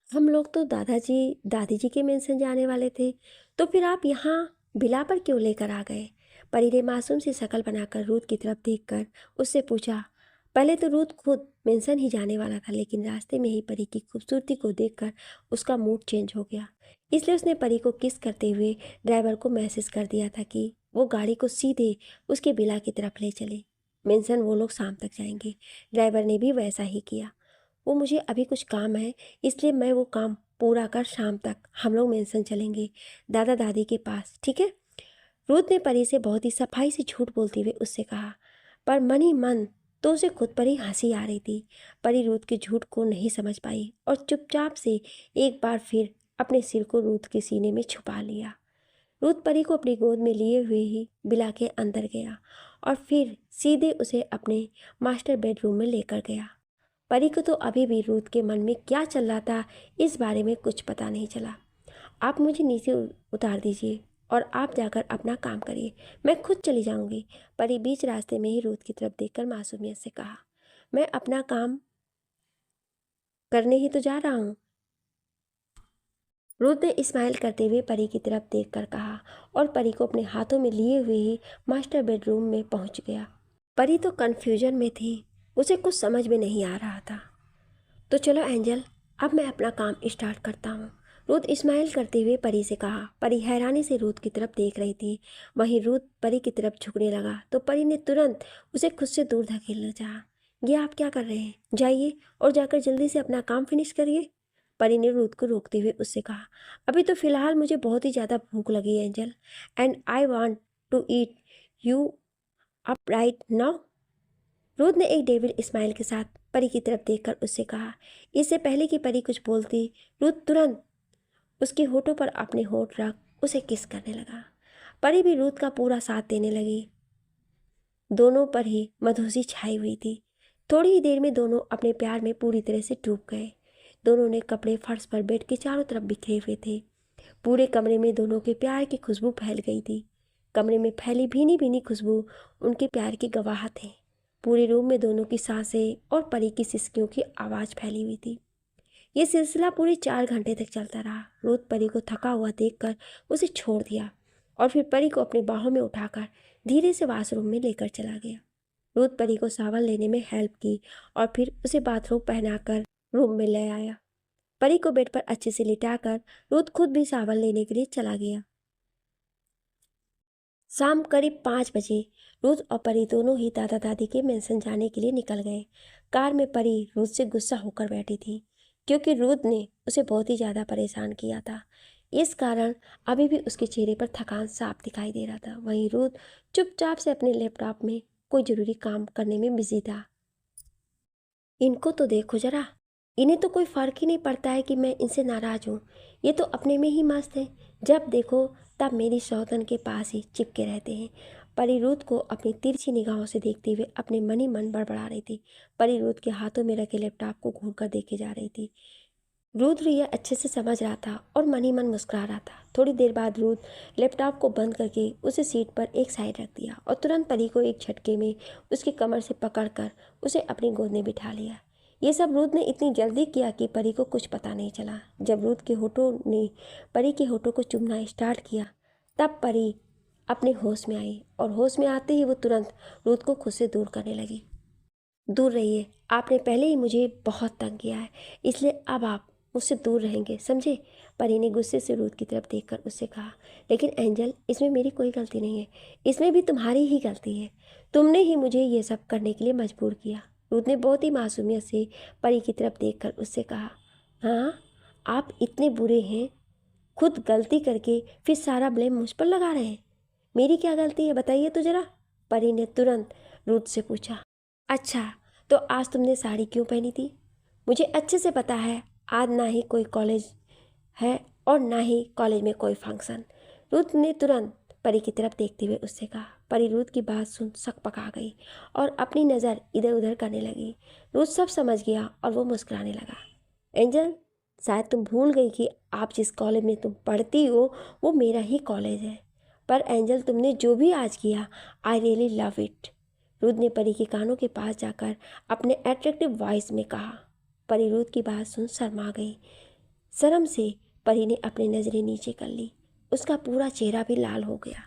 हम लोग तो दादाजी दादी जी के मेंशन जाने वाले थे, तो फिर आप यहाँ बिला पर क्यों लेकर आ गए? परी ने मासूम सी शक्ल बनाकर रुद्र की तरफ देखकर उससे पूछा। पहले तो रुद्र खुद मेंशन ही जाने वाला था, लेकिन रास्ते में ही परी की खूबसूरती को देखकर उसका मूड चेंज हो गया। इसलिए उसने परी को किस करते हुए ड्राइवर को मैसेज कर दिया था कि वो गाड़ी को सीधे उसके बिला की तरफ ले चले। मेंशन वो लोग शाम तक जाएंगे। ड्राइवर ने भी वैसा ही किया। वो मुझे अभी कुछ काम है, इसलिए मैं वो काम पूरा कर शाम तक हम लोग मेंशन चलेंगे दादा दादी के पास, ठीक है? रूथ ने परी से बहुत ही सफाई से झूठ बोलते हुए उससे कहा, पर मन ही मन तो उसे खुद पर ही हंसी आ रही थी। परी रूथ के झूठ को नहीं समझ पाई और चुपचाप से एक बार फिर अपने सिर को रूथ के सीने में छुपा लिया। रूथ परी को अपनी गोद में लिए हुए ही बिला के अंदर गया और फिर सीधे उसे अपने मास्टर बेडरूम में लेकर गया। परी को तो अभी भी रूथ के मन में क्या चल रहा था इस बारे में कुछ पता नहीं चला। आप मुझे नीचे उतार दीजिए और आप जाकर अपना काम करिए, मैं खुद चली जाऊंगी। परी बीच रास्ते में ही रूथ की तरफ देखकर मासूमियत से कहा, मैं अपना काम करने ही तो जा रहा हूँ। रूथ ने स्माइल करते हुए परी की तरफ देखकर कहा और परी को अपने हाथों में लिए हुए ही मास्टर बेडरूम में पहुंच गया। परी तो कन्फ्यूजन में थी, उसे कुछ समझ में नहीं आ रहा था। तो चलो एंजल, अब मैं अपना काम स्टार्ट करता हूँ, रूथ स्माइल करते हुए परी से कहा। परी हैरानी से रूथ की तरफ देख रही थी। वहीं रूथ परी की तरफ झुकने लगा तो परी ने तुरंत उसे खुद से दूर धकेलना चाहा। ये आप क्या कर रहे हैं? जाइए और जाकर जल्दी से अपना काम फिनिश करिए। परी ने रूथ को रोकते हुए उससे कहा, अभी तो फिलहाल मुझे बहुत ही ज़्यादा भूख लगी है angel, and I want to eat you up right now. Ruth ने एक डेविड स्माइल के साथ परी की तरफ देखकर उससे कहा। इससे पहले कि परी कुछ बोलती, रूथ तुरंत उसके होठों पर अपने होठ रख उसे किस करने लगा। परी भी रूथ का पूरा साथ देने लगी। दोनों पर ही मधुसी छाई हुई थी। थोड़ी ही देर में दोनों अपने प्यार में पूरी तरह से डूब गए। दोनों ने कपड़े फर्श पर बेड के चारों तरफ बिखरे हुए थे। पूरे कमरे में दोनों के प्यार की खुशबू फैल गई थी। कमरे में फैली भीनी भीनी खुशबू उनके प्यार की गवाह थे। पूरे रूम में दोनों की सांसें और परी की सिसकियों की आवाज़ फैली हुई थी। ये सिलसिला पूरे 4 घंटे तक चलता रहा। रूथ परी को थका हुआ देखकर उसे छोड़ दिया और फिर परी को अपनी बाहों में उठाकर धीरे से वॉशरूम में लेकर चला गया। रूथ परी को सावन लेने में हेल्प की और फिर उसे बाथरूम पहनाकर रूम में ले आया। परी को बेड पर अच्छे से लिटाकर रूथ खुद भी सावन लेने के लिए चला गया। शाम करीब 5 बजे रूथ और परी दोनों ही दादा दादी के मेंशन जाने के लिए निकल गए। कार में परी रूथ से गुस्सा होकर बैठी थी क्योंकि रूथ ने उसे बहुत ही ज़्यादा परेशान किया था। इस कारण अभी भी उसके चेहरे पर थकान साफ दिखाई दे रहा था। वहीं रूथ चुपचाप से अपने लैपटॉप में कोई ज़रूरी काम करने में बिजी था। इनको तो देखो जरा, इन्हें तो कोई फ़र्क ही नहीं पड़ता है कि मैं इनसे नाराज़ हूँ। ये तो अपने में ही मस्त हैं, जब देखो तब मेरी सौतन के पास ही चिपके रहते हैं। परी रूथ को अपनी तिरछी निगाहों से देखते हुए अपने मन ही मन बड़बड़ा रही थी। परी रूथ के हाथों में रखे लैपटॉप को घूर कर देखे जा रही थी। रूथ यह अच्छे से समझ रहा था और मन ही मन मुस्कुरा रहा था। थोड़ी देर बाद रूथ लैपटॉप को बंद करके उसे सीट पर एक साइड रख दिया और तुरंत परी को एक झटके में उसकी कमर से पकड़कर उसे अपनी गोद में बिठा लिया। ये सब रूथ ने इतनी जल्दी किया कि परी को कुछ पता नहीं चला। जब रूथ के होठों ने परी के होठों को चूमना स्टार्ट किया तब परी अपने होश में आई और होश में आते ही वो तुरंत रूथ को खुद से दूर करने लगी। दूर रहिए, आपने पहले ही मुझे बहुत तंग किया है, इसलिए अब आप मुझसे दूर रहेंगे, समझे? परी ने गुस्से से रूथ की तरफ देखकर उससे कहा। लेकिन एंजल, इसमें मेरी कोई गलती नहीं है, इसमें भी तुम्हारी ही गलती है। तुमने ही मुझे ये सब करने के लिए मजबूर किया। रूथ ने बहुत ही मासूमियत से परी की तरफ देखकर उससे कहा। हाँ, आप इतने बुरे हैं, खुद गलती करके फिर सारा ब्लेम मुझ पर लगा रहे हैं। मेरी क्या गलती है, बताइए तो जरा, परी ने तुरंत रूथ से पूछा। अच्छा, तो आज तुमने साड़ी क्यों पहनी थी? मुझे अच्छे से पता है आज ना ही कोई कॉलेज है और ना ही कॉलेज में कोई फंक्शन। रूथ ने तुरंत परी की तरफ देखते हुए उससे कहा। परी रूथ की बात सुन सकपका गई और अपनी नज़र इधर उधर करने लगी। रूथ सब समझ गया और वो मुस्कुराने लगा। एंजल, शायद तुम भूल गई कि आप जिस कॉलेज में तुम पढ़ती हो वो मेरा ही कॉलेज है। पर एंजल, तुमने जो भी आज किया, I really love it. Ruth ने परी के कानों के पास जाकर अपने अट्रैक्टिव वॉइस में कहा। परी रूथ की बात सुन शर्मा गई। शर्म से परी ने अपनी नज़रें नीचे कर ली। उसका पूरा चेहरा भी लाल हो गया।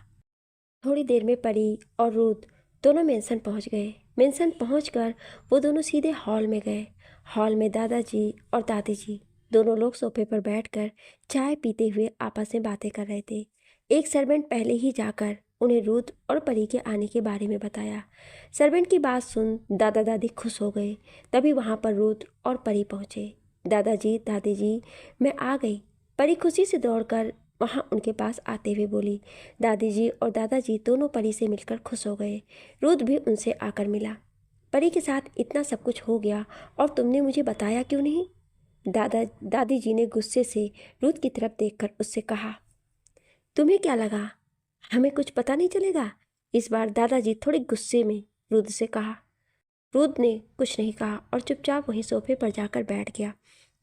थोड़ी देर में परी और रूथ दोनों मेंशन पहुंच गए। मेंशन पहुंचकर वो दोनों सीधे हॉल में गए। हॉल में दादाजी और दादी जी दोनों लोग सोफे पर बैठकर चाय पीते हुए आपस में बातें कर रहे थे। एक सर्वेंट पहले ही जाकर उन्हें रूथ और परी के आने के बारे में बताया। सर्वेंट की बात सुन दादा दादी खुश हो गए। तभी वहाँ पर रूथ और परी पहुँचे। दादाजी, दादी जी, मैं आ गई। परी खुशी से दौड़कर वहाँ उनके पास आते हुए बोली। दादी जी और दादाजी दोनों परी से मिलकर खुश हो गए। रुद्र भी उनसे आकर मिला। परी के साथ इतना सब कुछ हो गया और तुमने मुझे बताया क्यों नहीं? दादी जी ने गुस्से से रुद्र की तरफ देखकर उससे कहा। तुम्हें क्या लगा हमें कुछ पता नहीं चलेगा? इस बार दादाजी थोड़े गुस्से में रुद्र से कहा। रुद्र ने कुछ नहीं कहा और चुपचाप वहीं सोफे पर जाकर बैठ गया।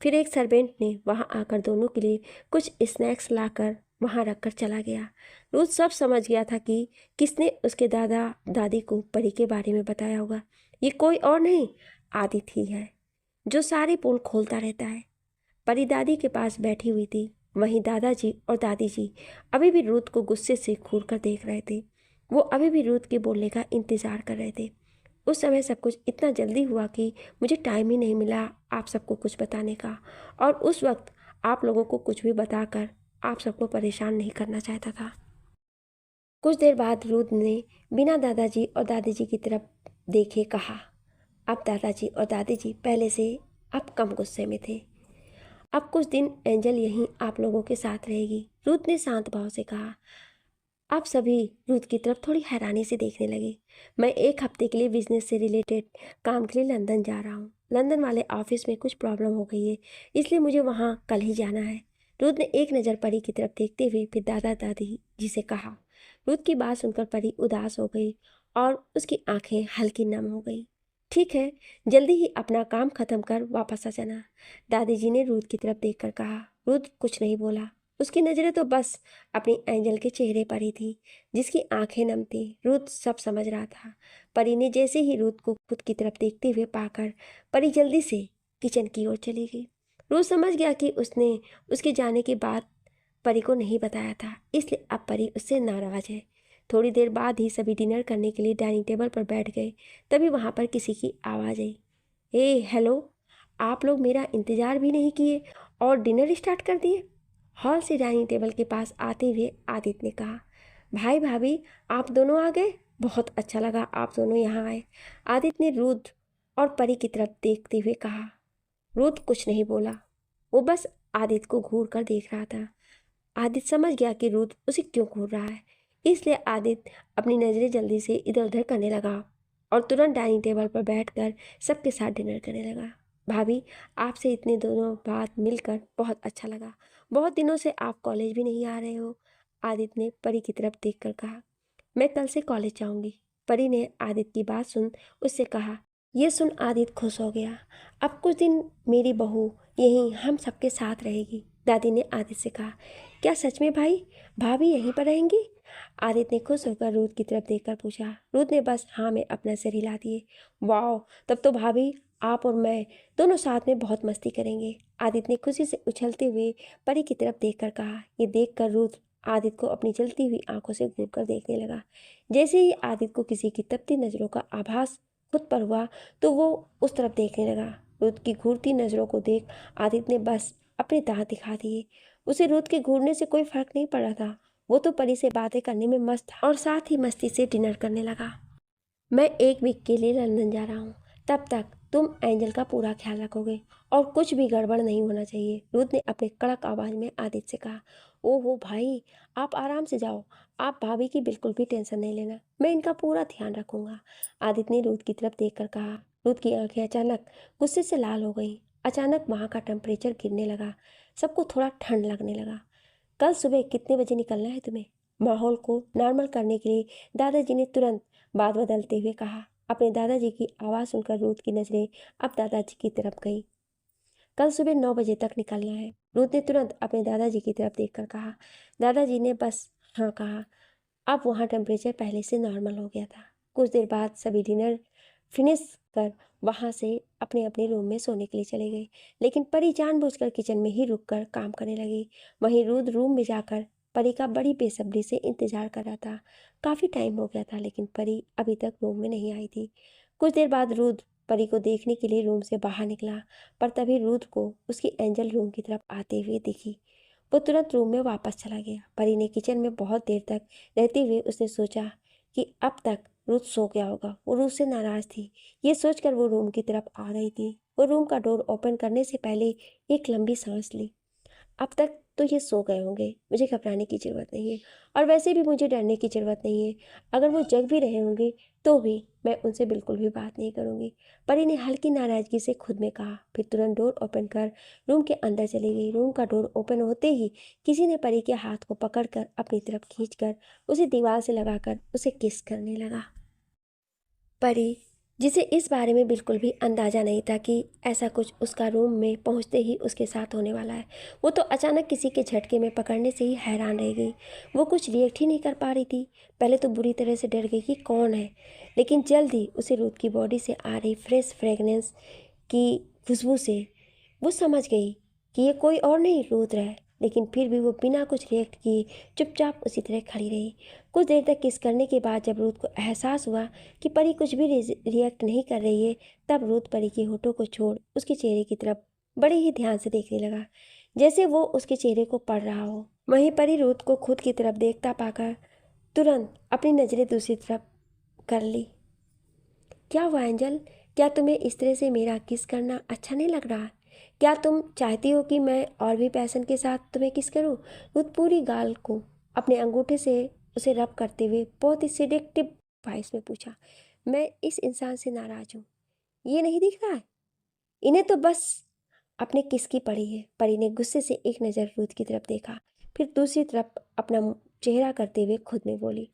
फिर एक सर्वेंट ने वहां आकर दोनों के लिए कुछ स्नैक्स लाकर वहां रखकर चला गया। रुद्र सब समझ गया था कि किसने उसके दादा दादी को परी के बारे में बताया होगा। ये कोई और नहीं, आदित्य ही है, जो सारे पोल खोलता रहता है। परी दादी के पास बैठी हुई थी। वहीं दादाजी और दादी जी अभी भी रुद्र को गुस्से से घूर कर देख रहे थे। वो अभी भी रुद्र के बोलने का इंतजार कर रहे थे। उस समय सब कुछ इतना जल्दी हुआ कि मुझे टाइम ही नहीं मिला आप सबको कुछ बताने का, और उस वक्त आप लोगों को कुछ भी बताकर आप सबको परेशान नहीं करना चाहता था। कुछ देर बाद रुद्र ने बिना दादाजी और दादी जी की तरफ देखे कहा। अब दादाजी और दादी जी पहले से अब कम गुस्से में थे। अब कुछ दिन एंजल यहीं आप लोगों के साथ रहेगी, रुद्र ने शांत भाव से कहा। आप सभी रुद्र की तरफ थोड़ी हैरानी से देखने लगे। मैं एक हफ्ते के लिए बिजनेस से रिलेटेड काम के लिए लंदन जा रहा हूँ। लंदन वाले ऑफिस में कुछ प्रॉब्लम हो गई है, इसलिए मुझे वहाँ कल ही जाना है। रुद्र ने एक नज़र परी की तरफ देखते हुए फिर दादा दादी जी से कहा। रुद्र की बात सुनकर परी उदास हो गई और उसकी आंखें हल्की नम हो गई। ठीक है, जल्दी ही अपना काम खत्म कर वापस आ जाना, दादी जी ने रुद्र की तरफ देखकर कहा। रुद्र कुछ नहीं बोला। उसकी नज़रें तो बस अपनी एंजल के चेहरे पर ही थी, जिसकी आंखें नम थी। रुद्र सब समझ रहा था। परी ने जैसे ही रुद्र को खुद की तरफ देखते हुए पाकर परी जल्दी से किचन की ओर चली गई। रुद्र समझ गया कि उसने उसके जाने के बाद परी को नहीं बताया था, इसलिए अब परी उससे नाराज है। थोड़ी देर बाद ही सभी डिनर करने के लिए डाइनिंग टेबल पर बैठ गए। तभी वहाँ पर किसी की आवाज़ आई। हेलो, आप लोग मेरा इंतज़ार भी नहीं किए और डिनर स्टार्ट कर दिए? हॉल से डाइनिंग टेबल के पास आते हुए आदित्य ने कहा। भाई भाभी, आप दोनों आ गए, बहुत अच्छा लगा आप दोनों यहाँ आए, आदित्य ने रुद्र और परी की तरफ देखते हुए कहा। रुद्र कुछ नहीं बोला, वो बस आदित्य को घूर कर देख रहा था। आदित्य समझ गया कि रुद्र उसे क्यों घूर रहा है, इसलिए आदित्य अपनी नज़रें जल्दी से इधर उधर करने लगा और तुरंत डाइनिंग टेबल पर बैठकर सबके साथ डिनर करने लगा। भाभी, आपसे इतने दिनों बाद मिलकर बहुत अच्छा लगा। बहुत दिनों से आप कॉलेज भी नहीं आ रहे हो, आदित्य ने परी की तरफ देखकर कहा। मैं कल से कॉलेज जाऊंगी, परी ने आदित्य की बात सुन उससे कहा। यह सुन आदित्य खुश हो गया। अब कुछ दिन मेरी बहू यहीं हम सबके साथ रहेगी, दादी ने आदित्य से कहा। क्या सच में भाई? भाभी यहीं पर रहेंगी? आदित्य ने खुश होकर रुद्र की तरफ देखकर पूछा। रुद्र ने बस हाँ में अपना सिर हिला दिए। वाह, तब तो भाभी आप और मैं दोनों साथ में बहुत मस्ती करेंगे, आदित्य ने खुशी से उछलते हुए परी की तरफ देखकर कहा। ये देखकर रुद्र आदित्य को अपनी जलती हुई आंखों से घूर कर देखने लगा। जैसे ही आदित्य को किसी की तपती नज़रों का आभास खुद पर हुआ तो वो उस तरफ देखने लगा। रुद्र की घूरती नज़रों को देख आदित्य ने बस अपने दांत दिखा दिए। उसे रुद्र के घूरने से कोई फर्क नहीं पड़ा था। वो तो परी से बातें करने में मस्त था और साथ ही मस्ती से डिनर करने लगा। मैं एक वीक के लिए लंदन जा रहा हूँ, तब तक तुम एंजल का पूरा ख्याल रखोगे और कुछ भी गड़बड़ नहीं होना चाहिए, रुद्र ने अपने कड़क आवाज़ में आदित्य से कहा। ओहो भाई, आप आराम से जाओ, आप भाभी की बिल्कुल भी टेंशन नहीं लेना, मैं इनका पूरा ध्यान रखूंगा, आदित्य ने रुद्र की तरफ देखकर कहा। रुद्र की आंखें अचानक गुस्से से लाल हो गईं। अचानक वहाँ का टेम्परेचर गिरने लगा। सबको थोड़ा ठंड लगने लगा। कल सुबह कितने बजे निकलना है तुम्हें? माहौल को नॉर्मल करने के लिए दादाजी ने तुरंत बात बदलते हुए कहा। अपने दादाजी की आवाज़ सुनकर रुद्र की नज़रें अब दादाजी की तरफ गई। कल सुबह 9 बजे तक निकलना है, रुद्र ने तुरंत अपने दादाजी की तरफ देखकर कहा। दादाजी ने बस हाँ कहा। अब वहाँ टेम्परेचर पहले से नॉर्मल हो गया था। कुछ देर बाद सभी डिनर फिनिश कर वहाँ से अपने अपने रूम में सोने के लिए चले गए, लेकिन परी जानबूझकर किचन में ही रुककर काम करने लगी। वहीं रुद्र रूम में जाकर परी का बड़ी बेसब्री से इंतजार कर रहा था। काफ़ी टाइम हो गया था लेकिन परी अभी तक रूम में नहीं आई थी। कुछ देर बाद रुद्र परी को देखने के लिए रूम से बाहर निकला, पर तभी रुद्र को उसकी एंजल रूम की तरफ आते हुए दिखी। वो तुरंत रूम में वापस चला गया। परी ने किचन में बहुत देर तक रहते हुए उसने सोचा कि अब तक रुद्र सो गया होगा। वो रुद्र से नाराज़ थी। ये सोचकर वो रूम की तरफ आ रही थी। वो रूम का डोर ओपन करने से पहले एक लंबी सांस ली। अब तक तो ये सो गए होंगे, मुझे घबराने की ज़रूरत नहीं है और वैसे भी मुझे डरने की ज़रूरत नहीं है। अगर वो जग भी रहे होंगे तो भी मैं उनसे बिल्कुल भी बात नहीं करूँगी। परी ने हल्की नाराज़गी से खुद में कहा, फिर तुरंत डोर ओपन कर रूम के अंदर चली गई। रूम का डोर ओपन होते ही किसी ने परी के हाथ को पकड़कर अपनी तरफ खींचकर उसे दीवार से लगाकर उसे किस करने लगा। परी, जिसे इस बारे में बिल्कुल भी अंदाज़ा नहीं था कि ऐसा कुछ उसका रूम में पहुंचते ही उसके साथ होने वाला है, वो तो अचानक किसी के झटके में पकड़ने से ही हैरान रह गई। वो कुछ रिएक्ट ही नहीं कर पा रही थी। पहले तो बुरी तरह से डर गई कि कौन है, लेकिन जल्द ही उसे रूथ की बॉडी से आ रही फ्रेश फ्रेगनेंस की खुशबू से वो समझ गई कि ये कोई और नहीं रूथ है। लेकिन फिर भी वो बिना कुछ रिएक्ट किए चुपचाप उसी तरह खड़ी रही। कुछ देर तक किस करने के बाद जब रूथ को एहसास हुआ कि परी कुछ भी रिएक्ट नहीं कर रही है, तब रूथ परी के होठों को छोड़ उसके चेहरे की तरफ बड़े ही ध्यान से देखने लगा, जैसे वो उसके चेहरे को पढ़ रहा हो। वहीं परी रूथ को खुद की तरफ देखता पाकर तुरंत अपनी नज़रें दूसरी तरफ कर ली। क्या हुआ एंजल? क्या तुम्हें इस तरह से मेरा किस करना अच्छा नहीं लग रहा? क्या तुम चाहती हो कि मैं और भी पैशन के साथ तुम्हें किस करूं? रुत पूरी गाल को अपने अंगूठे से उसे रब करते हुए बहुत ही सिडेक्टिव वॉइस में पूछा। मैं इस इंसान से नाराज हूँ, ये नहीं दिख रहा है? इन्हें तो बस अपने किस की पड़ी है। परी ने गुस्से से एक नज़र रूथ की तरफ देखा, फिर दूसरी तरफ अपना चेहरा करते हुए खुद में बोली,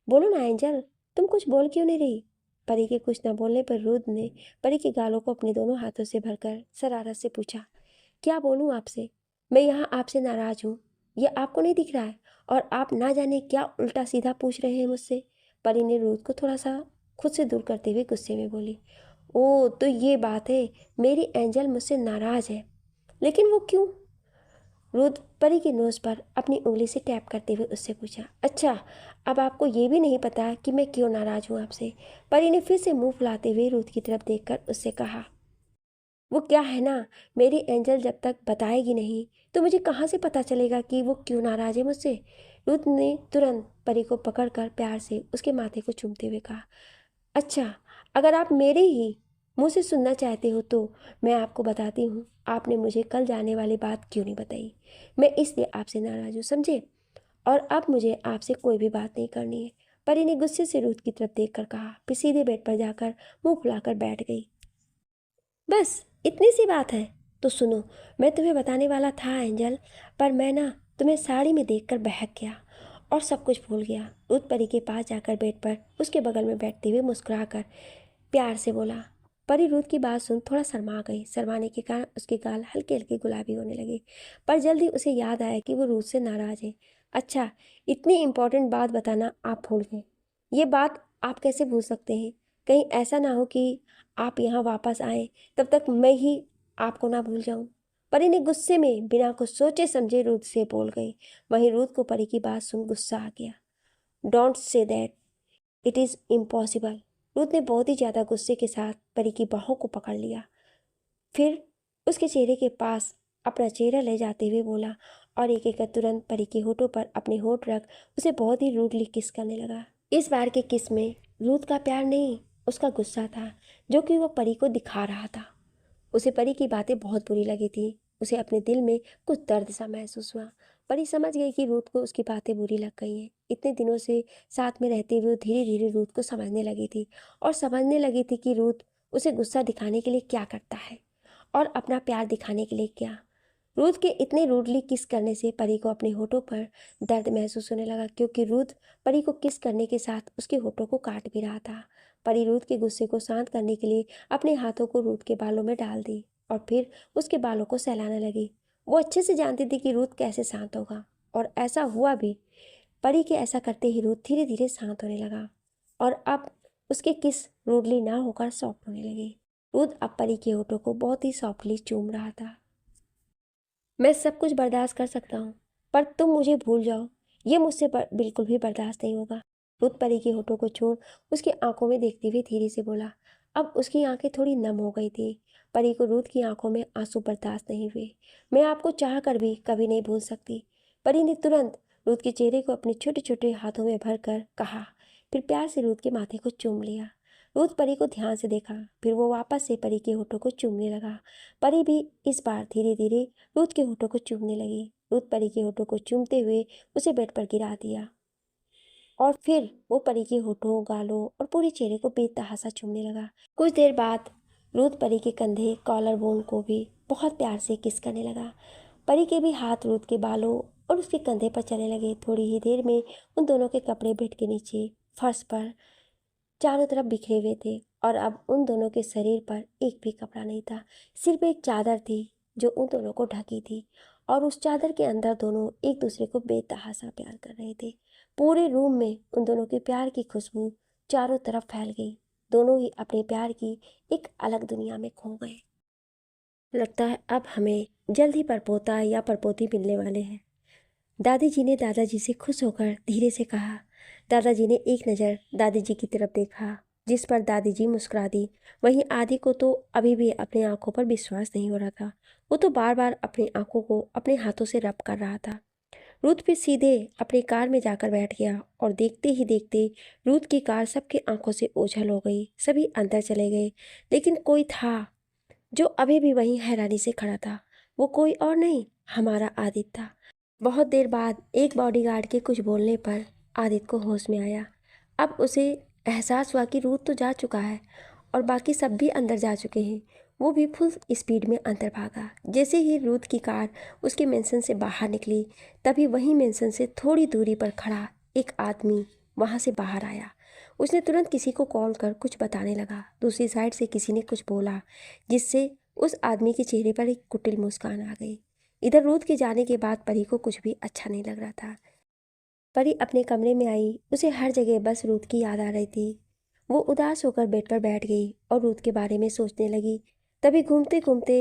बोलो ना एंजल, तुम कुछ बोल क्यों नहीं रही? परी के कुछ न बोलने पर रुद्र ने परी के गालों को अपने दोनों हाथों से भरकर शरारत से पूछा, क्या बोलूं आपसे? मैं यहाँ आपसे नाराज हूँ, ये आपको नहीं दिख रहा है? और आप ना जाने क्या उल्टा सीधा पूछ रहे हैं मुझसे। परी ने रुद्र को थोड़ा सा खुद से दूर करते हुए गुस्से में बोली, ओ तो ये बात है, मेरी एंजल मुझसे नाराज है, लेकिन वो क्यों? रुद्र परी की नोज पर अपनी उंगली से टैप करते हुए उससे पूछा, अच्छा अब आपको ये भी नहीं पता कि मैं क्यों नाराज हूँ आपसे? परी ने फिर से मुंह फुलाते हुए रुद्र की तरफ देखकर उससे कहा, वो क्या है ना, मेरी एंजल जब तक बताएगी नहीं तो मुझे कहाँ से पता चलेगा कि वो क्यों नाराज है मुझसे? रुद्र ने तुरंत परी को पकड़कर प्यार से उसके माथे को चूमते हुए कहा, अच्छा अगर आप मेरे ही मुँह से सुनना चाहते हो तो मैं आपको बताती हूँ, आपने मुझे कल जाने वाली बात क्यों नहीं बताई। मैं इसलिए आपसे नाराज हूँ, समझे? और अब मुझे आपसे कोई भी बात नहीं करनी है। परी ने गुस्से से रूथ की तरफ देखकर कहा, फिर सीधे बेड पर जाकर मुंह फुलाकर बैठ गई। बस इतनी सी बात है? तो सुनो, मैं तुम्हें बताने वाला था एंजल, पर मैं ना तुम्हें साड़ी में देखकर बहक गया और सब कुछ भूल गया। रूथ परी के पास जाकर बेड पर उसके बगल में बैठते हुए मुस्कुराकर प्यार से बोला। परी रूथ की बात सुन थोड़ा शर्मा गई। शर्माने के कारण उसके गाल हल्के हल्के गुलाबी होने लगे, पर जल्दी उसे याद आया कि वो रूथ से नाराज है। अच्छा, इतनी इम्पोर्टेंट बात बताना आप भूल गए। ये बात आप कैसे भूल सकते हैं? कहीं ऐसा ना हो कि आप यहाँ वापस आए तब तक मैं ही आपको ना भूल जाऊँ। परी ने गुस्से में बिना कुछ सोचे समझे रूथ से बोल गई। वहीं रूथ को परी की बात सुन गुस्सा आ गया। Don't say that, it is impossible. Ruth ने बहुत ही ज़्यादा गुस्से के साथ परी की बाहों को पकड़ लिया, फिर उसके चेहरे के पास अपना चेहरा ले जाते हुए बोला और एक एक तुरंत परी के होठों पर अपने होठ रख उसे बहुत ही रूडली किस करने लगा। इस बार के किस में रूथ का प्यार नहीं, उसका गुस्सा था जो कि वो परी को दिखा रहा था। उसे परी की बातें बहुत बुरी लगी थी। उसे अपने दिल में कुछ दर्द सा महसूस हुआ। परी समझ गई कि रूथ को उसकी बातें बुरी लग गई हैं। इतने दिनों से साथ में रहते हुए धीरे धीरे रूथ को समझने लगी थी और समझने लगी थी कि रूथ उसे गुस्सा दिखाने के लिए क्या करता है और अपना प्यार दिखाने के लिए क्या। रूथ के इतने रूडली किस करने से परी को अपने होठों पर दर्द महसूस होने लगा, क्योंकि रूथ परी को किस करने के साथ उसके होठों को काट भी रहा था। परी रूथ के गुस्से को शांत करने के लिए अपने हाथों को रूथ के बालों में डाल दी और फिर उसके बालों को सहलाने लगी। वो अच्छे से जानती थी कि रूथ कैसे शांत होगा, और ऐसा हुआ भी। परी के ऐसा करते ही रूथ धीरे धीरे शांत होने लगा और अब उसके किस रूडली ना होकर सॉफ्ट होने लगी। रूथ अब परी के होठों को बहुत ही सॉफ्टली चूम रहा था। मैं सब कुछ बर्दाश्त कर सकता हूँ, पर तुम मुझे भूल जाओ, ये मुझसे बिल्कुल भी बर्दाश्त नहीं होगा। रुत परी के होठों को छोड़ उसकी आंखों में देखते हुए धीरे से बोला। अब उसकी आंखें थोड़ी नम हो गई थी। परी को रुत की आंखों में आंसू बर्दाश्त नहीं हुए। मैं आपको चाह कर भी कभी नहीं भूल सकती। परी ने तुरंत रुत के चेहरे को अपने छोटे छोटे हाथों में भर कर कहा, फिर प्यार से रुत के माथे को चूम लिया। रूथ परी को ध्यान से देखा, फिर वो वापस से परी के होठों को चूमने लगा। परी भी इस बार धीरे धीरे रूथ के होठों को चूमने लगी। रूथ परी के होठों को चूमते हुए उसे बेड पर गिरा दिया और फिर वो परी के होठों, गालों और पूरे चेहरे को बेतहासा चूमने लगा। कुछ देर बाद रूथ परी के कंधे, कॉलर बोन को भी बहुत प्यार से किस करने लगा। परी के भी हाथ रूथ के बालों और उसके कंधे पर चलने लगे। थोड़ी ही देर में उन दोनों के कपड़े बेड के नीचे फर्श पर चारों तरफ बिखरे हुए थे और अब उन दोनों के शरीर पर एक भी कपड़ा नहीं था। सिर्फ एक चादर थी जो उन दोनों को ढकी थी और उस चादर के अंदर दोनों एक दूसरे को बेतहासा प्यार कर रहे थे। पूरे रूम में उन दोनों के प्यार की खुशबू चारों तरफ फैल गई। दोनों ही अपने प्यार की एक अलग दुनिया में खो गए। लगता है अब हमें जल्द ही परपोता या परपोती मिलने वाले हैं। दादी जी ने दादाजी से खुश होकर धीरे से कहा। दादाजी ने एक नज़र दादी जी की तरफ देखा, जिस पर दादी जी मुस्कुरा दी। वहीं आदि को तो अभी भी अपनी आंखों पर विश्वास नहीं हो रहा था। वो तो बार बार अपनी आंखों को अपने हाथों से रब कर रहा था। रूथ फिर सीधे अपनी कार में जाकर बैठ गया और देखते ही देखते रूथ की कार सबकी आंखों से ओझल हो गई। सभी अंदर चले गए, लेकिन कोई था जो अभी भी वहीं हैरानी से खड़ा था। वो कोई और नहीं, हमारा आदित्य था। बहुत देर बाद एक बॉडीगार्ड के कुछ बोलने पर आदित्य को होश में आया। अब उसे एहसास हुआ कि रूथ तो जा चुका है और बाकी सब भी अंदर जा चुके हैं। वो भी फुल स्पीड में अंदर भागा। जैसे ही रूथ की कार उसके मेंशन से बाहर निकली, तभी वहीं मेंशन से थोड़ी दूरी पर खड़ा एक आदमी वहाँ से बाहर आया। उसने तुरंत किसी को कॉल कर कुछ बताने लगा। दूसरी साइड से किसी ने कुछ बोला, जिससे उस आदमी के चेहरे पर एक कुटिल मुस्कान आ गई। इधर रूथ के जाने के बाद परी को कुछ भी अच्छा नहीं लग रहा था। परी अपने कमरे में आई। उसे हर जगह बस रूथ की याद आ रही थी। वो उदास होकर बेड पर बैठ गई और रूथ के बारे में सोचने लगी। तभी घूमते घूमते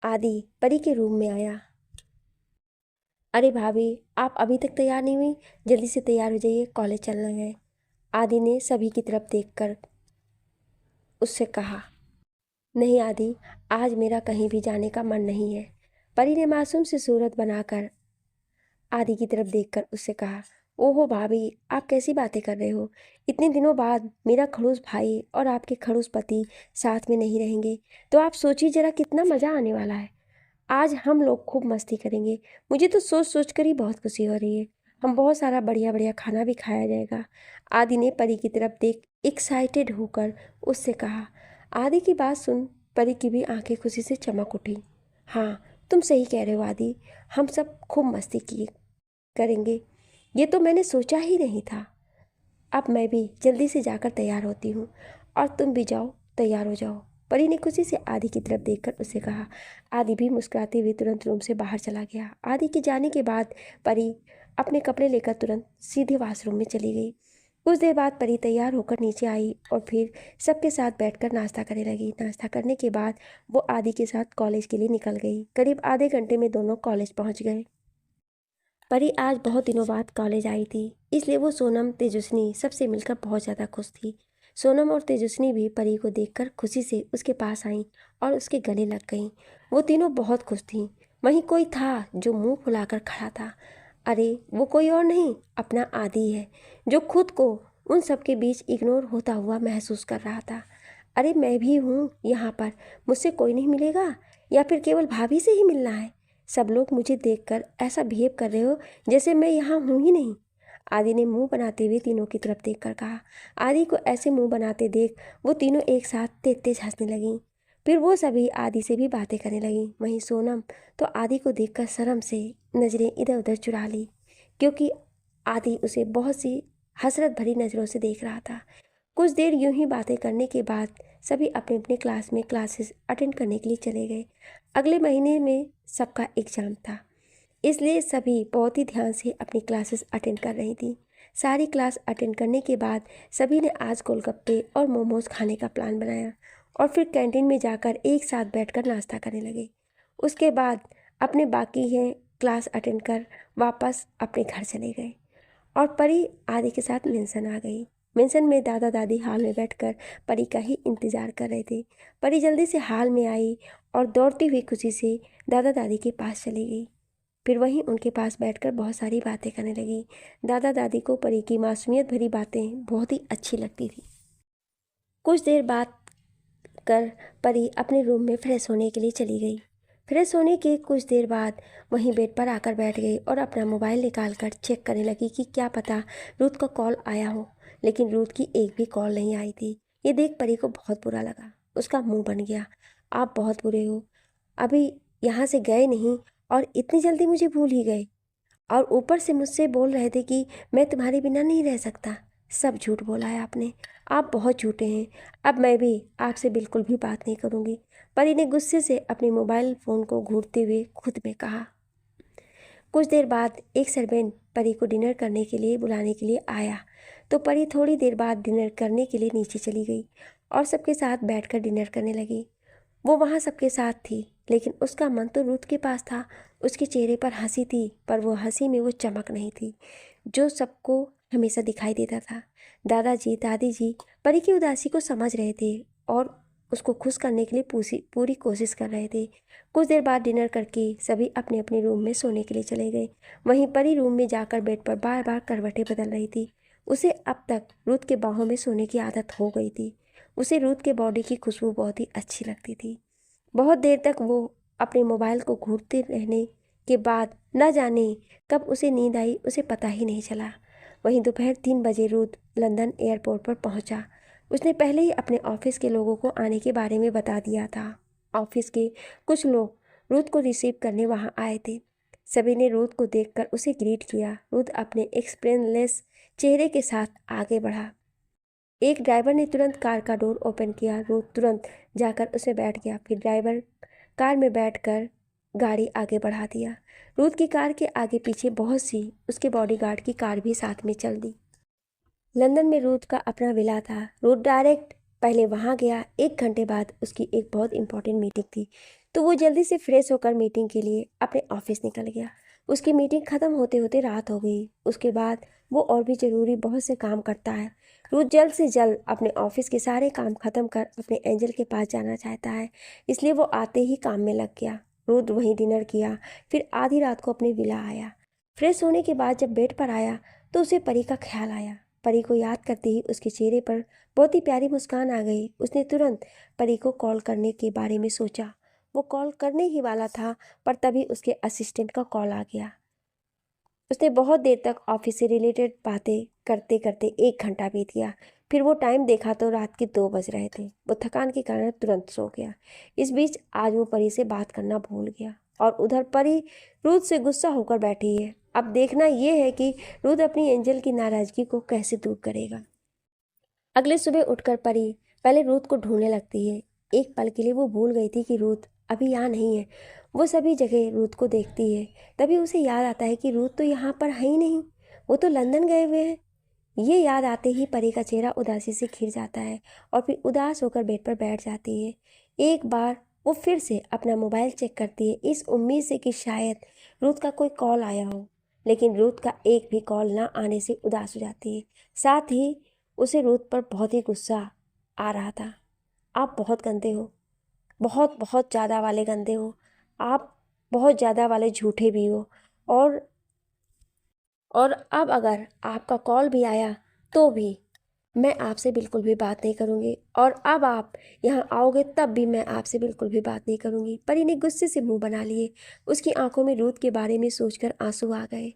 आदि परी के रूम में आया। अरे भाभी, आप अभी तक तैयार नहीं हुई? जल्दी से तैयार हो जाइए, कॉलेज चलना है। आदि ने सभी की तरफ देखकर उससे कहा। नहीं आदि, आज मेरा कहीं भी जाने का मन नहीं है। परी ने मासूम सी सूरत बनाकर आदि की तरफ देखकर उससे कहा। ओहो भाभी, आप कैसी बातें कर रहे हो? इतने दिनों बाद मेरा खड़ूस भाई और आपके खड़ूस पति साथ में नहीं रहेंगे तो आप सोचिए जरा कितना मज़ा आने वाला है। आज हम लोग खूब मस्ती करेंगे। मुझे तो सोच सोच कर ही बहुत खुशी हो रही है। हम बहुत सारा बढ़िया बढ़िया खाना भी खाया जाएगा। आदि ने परी की तरफ देख एक्साइटेड होकर उससे कहा। आदि की बात सुन परी की भी आंखें खुशी से चमक उठी। हाँ, तुम सही कह रहे हो आदि, हम सब खूब मस्ती किए करेंगे। ये तो मैंने सोचा ही नहीं था। अब मैं भी जल्दी से जाकर तैयार होती हूँ और तुम भी जाओ, तैयार हो जाओ। परी ने खुशी से आदि की तरफ देखकर उसे कहा। आदि भी मुस्कुराते हुए तुरंत रूम से बाहर चला गया। आदि के जाने के बाद परी अपने कपड़े लेकर तुरंत सीधे वॉशरूम में चली गई। कुछ देर बाद परी तैयार होकर नीचे आई और फिर सबके साथ बैठकर नाश्ता करने लगी। नाश्ता करने के बाद वो आदि के साथ कॉलेज के लिए निकल गई। करीब आधे घंटे में दोनों कॉलेज पहुँच गए। परी आज बहुत दिनों बाद कॉलेज आई थी, इसलिए वो सोनम, तेजस्विनी सबसे मिलकर बहुत ज़्यादा खुश थी। सोनम और तेजस्विनी भी परी को देखकर खुशी से उसके पास आईं और उसके गले लग गईं। वो तीनों बहुत खुश थीं। वहीं कोई था जो मुंह फुलाकर खड़ा था। अरे वो कोई और नहीं, अपना आदि है, जो खुद को उन सबके बीच इग्नोर होता हुआ महसूस कर रहा था। अरे मैं भी हूँ यहाँ पर, मुझसे कोई नहीं मिलेगा या फिर केवल भाभी से ही मिलना है? सब लोग मुझे देखकर ऐसा बिहेव कर रहे हो जैसे मैं यहाँ हूँ ही नहीं। आदि ने मुंह बनाते हुए तीनों की तरफ देखकर कहा। आदि को ऐसे मुंह बनाते देख वो तीनों एक साथ तेज तेज हंसने लगीं। फिर वो सभी आदि से भी बातें करने लगीं। वहीं सोनम तो आदि को देखकर शर्म से नज़रें इधर उधर चुरा ली, क्योंकि आदि उसे बहुत सी हसरत भरी नज़रों से देख रहा था। कुछ देर यूं ही बातें करने के बाद सभी अपने अपने क्लास में क्लासेस अटेंड करने के लिए चले गए। अगले महीने में सबका एग्ज़ाम था, इसलिए सभी बहुत ही ध्यान से अपनी क्लासेस अटेंड कर रही थी। सारी क्लास अटेंड करने के बाद सभी ने आज गोलगप्पे और मोमोज खाने का प्लान बनाया और फिर कैंटीन में जाकर एक साथ बैठकर नाश्ता करने लगे। उसके बाद अपने बाकी हैं क्लास अटेंड कर वापस अपने घर चले गए और परी आदि के साथ मेंशन आ गई। मेंशन में दादा दादी हॉल में बैठकर परी का ही इंतज़ार कर रहे थे। परी जल्दी से हॉल में आई और दौड़ती हुई खुशी से दादा दादी के पास चली गई। फिर वहीं उनके पास बैठकर बहुत सारी बातें करने लगी। दादा दादी को परी की मासूमियत भरी बातें बहुत ही अच्छी लगती थी। कुछ देर बाद कर परी अपने रूम में फ्रेश होने के लिए चली गई। फ्रेश होने के कुछ देर बाद वहीं बेड पर आकर बैठ गई और अपना मोबाइल निकाल कर चेक करने लगी कि क्या पता रूथ का कॉल आया हो, लेकिन रूथ की एक भी कॉल नहीं आई थी। ये देख परी को बहुत बुरा लगा। उसका मुंह बन गया। आप बहुत बुरे हो, अभी यहाँ से गए नहीं और इतनी जल्दी मुझे भूल ही गए, और ऊपर से मुझसे बोल रहे थे कि मैं तुम्हारे बिना नहीं रह सकता। सब झूठ बोला है आपने, आप बहुत झूठे हैं। अब मैं भी आपसे बिल्कुल भी बात नहीं करूँगी। परी ने गुस्से से अपने मोबाइल फ़ोन को घूरते हुए खुद में कहा। कुछ देर बाद एक सर्वेंट परी को डिनर करने के लिए बुलाने के लिए आया, तो परी थोड़ी देर बाद डिनर करने के लिए नीचे चली गई और सबके साथ बैठकर डिनर करने लगी। वो वहाँ सबके साथ थी, लेकिन उसका मन तो रूथ के पास था। उसके चेहरे पर हंसी थी, पर वो हंसी में वो चमक नहीं थी जो सबको हमेशा दिखाई देता था। दादाजी दादी जी परी की उदासी को समझ रहे थे और उसको खुश करने के लिए पूरी कोशिश कर रहे थे। कुछ देर बाद डिनर करके सभी अपने अपने रूम में सोने के लिए चले गए। वहीं परी रूम में जाकर बेड पर बार बार करवटें बदल रही थी। उसे अब तक रूथ के बाहों में सोने की आदत हो गई थी। उसे रूथ के बॉडी की खुशबू बहुत ही अच्छी लगती थी। बहुत देर तक वो अपने मोबाइल को घूरते रहने के बाद न जाने कब उसे नींद आई, उसे पता ही नहीं चला। वहीं दोपहर 3 बजे रूथ लंदन एयरपोर्ट पर पहुंचा। उसने पहले ही अपने ऑफिस के लोगों को आने के बारे में बता दिया था। ऑफिस के कुछ लोग रूथ को रिसीव करने वहां आए थे। सभी ने रूथ को देखकर उसे ग्रीट किया। रूथ अपने एक्सप्रेशनलेस चेहरे के साथ आगे बढ़ा। एक ड्राइवर ने तुरंत कार का डोर ओपन किया। रूथ तुरंत जाकर उसमें बैठ गया। फिर ड्राइवर कार में बैठकर गाड़ी आगे बढ़ा दिया। रूथ की कार के आगे पीछे बहुत सी उसके बॉडीगार्ड की कार भी साथ में चल दी। लंदन में रूथ का अपना विला था। रूथ डायरेक्ट पहले वहाँ गया। 1 घंटे बाद उसकी एक बहुत इंपॉर्टेंट मीटिंग थी, तो वो जल्दी से फ्रेश होकर मीटिंग के लिए अपने ऑफिस निकल गया। उसकी मीटिंग ख़त्म होते होते रात हो गई। उसके बाद वो और भी ज़रूरी बहुत से काम करता है। रूथ जल्द से जल्द अपने ऑफिस के सारे काम ख़त्म कर अपने एंजल के पास जाना चाहता है, इसलिए वो आते ही काम में लग गया। रूथ वहीं डिनर किया, फिर आधी रात को अपने विला आया। फ्रेश होने के बाद जब बेड पर आया तो उसे परी का ख्याल आया। परी को याद करते ही उसके चेहरे पर बहुत ही प्यारी मुस्कान आ गई। उसने तुरंत परी को कॉल करने के बारे में सोचा। वो कॉल करने ही वाला था, पर तभी उसके असिस्टेंट का कॉल आ गया। उसने बहुत देर तक ऑफिस से रिलेटेड बातें करते करते 1 घंटा बीत गया। फिर वो टाइम देखा तो रात के 2 बज रहे थे। वो थकान के कारण तुरंत सो गया। इस बीच आज वो परी से बात करना भूल गया और उधर परी रूथ से गुस्सा होकर बैठी है। अब देखना ये है कि रूथ अपनी एंजल की नाराज़गी को कैसे दूर करेगा। अगले सुबह उठकर परी पहले रूथ को ढूंढने लगती है। एक पल के लिए वो भूल गई थी कि रूथ अभी यहाँ नहीं है। वो सभी जगह रूथ को देखती है। तभी उसे याद आता है कि रूथ तो यहाँ पर है ही नहीं, वो तो लंदन गए हुए हैं। ये याद आते ही परी का चेहरा उदासी से घिर जाता है और फिर उदास होकर बेड पर बैठ जाती है। एक बार वो फिर से अपना मोबाइल चेक करती है, इस उम्मीद से कि शायद रूथ का कोई कॉल आया हो, लेकिन रूथ का एक भी कॉल ना आने से उदास हो जाती है। साथ ही उसे रूथ पर बहुत ही गुस्सा आ रहा था। आप बहुत गंदे हो, बहुत बहुत ज़्यादा वाले गंदे हो। आप बहुत ज़्यादा वाले झूठे भी हो। और और अब अगर आपका कॉल भी आया तो भी मैं आपसे बिल्कुल भी बात नहीं करूँगी, और अब आप यहाँ आओगे तब भी मैं आपसे बिल्कुल भी बात नहीं करूँगी। परी ने गुस्से से मुंह बना लिए। उसकी आंखों में रूथ के बारे में सोचकर आंसू आ गए,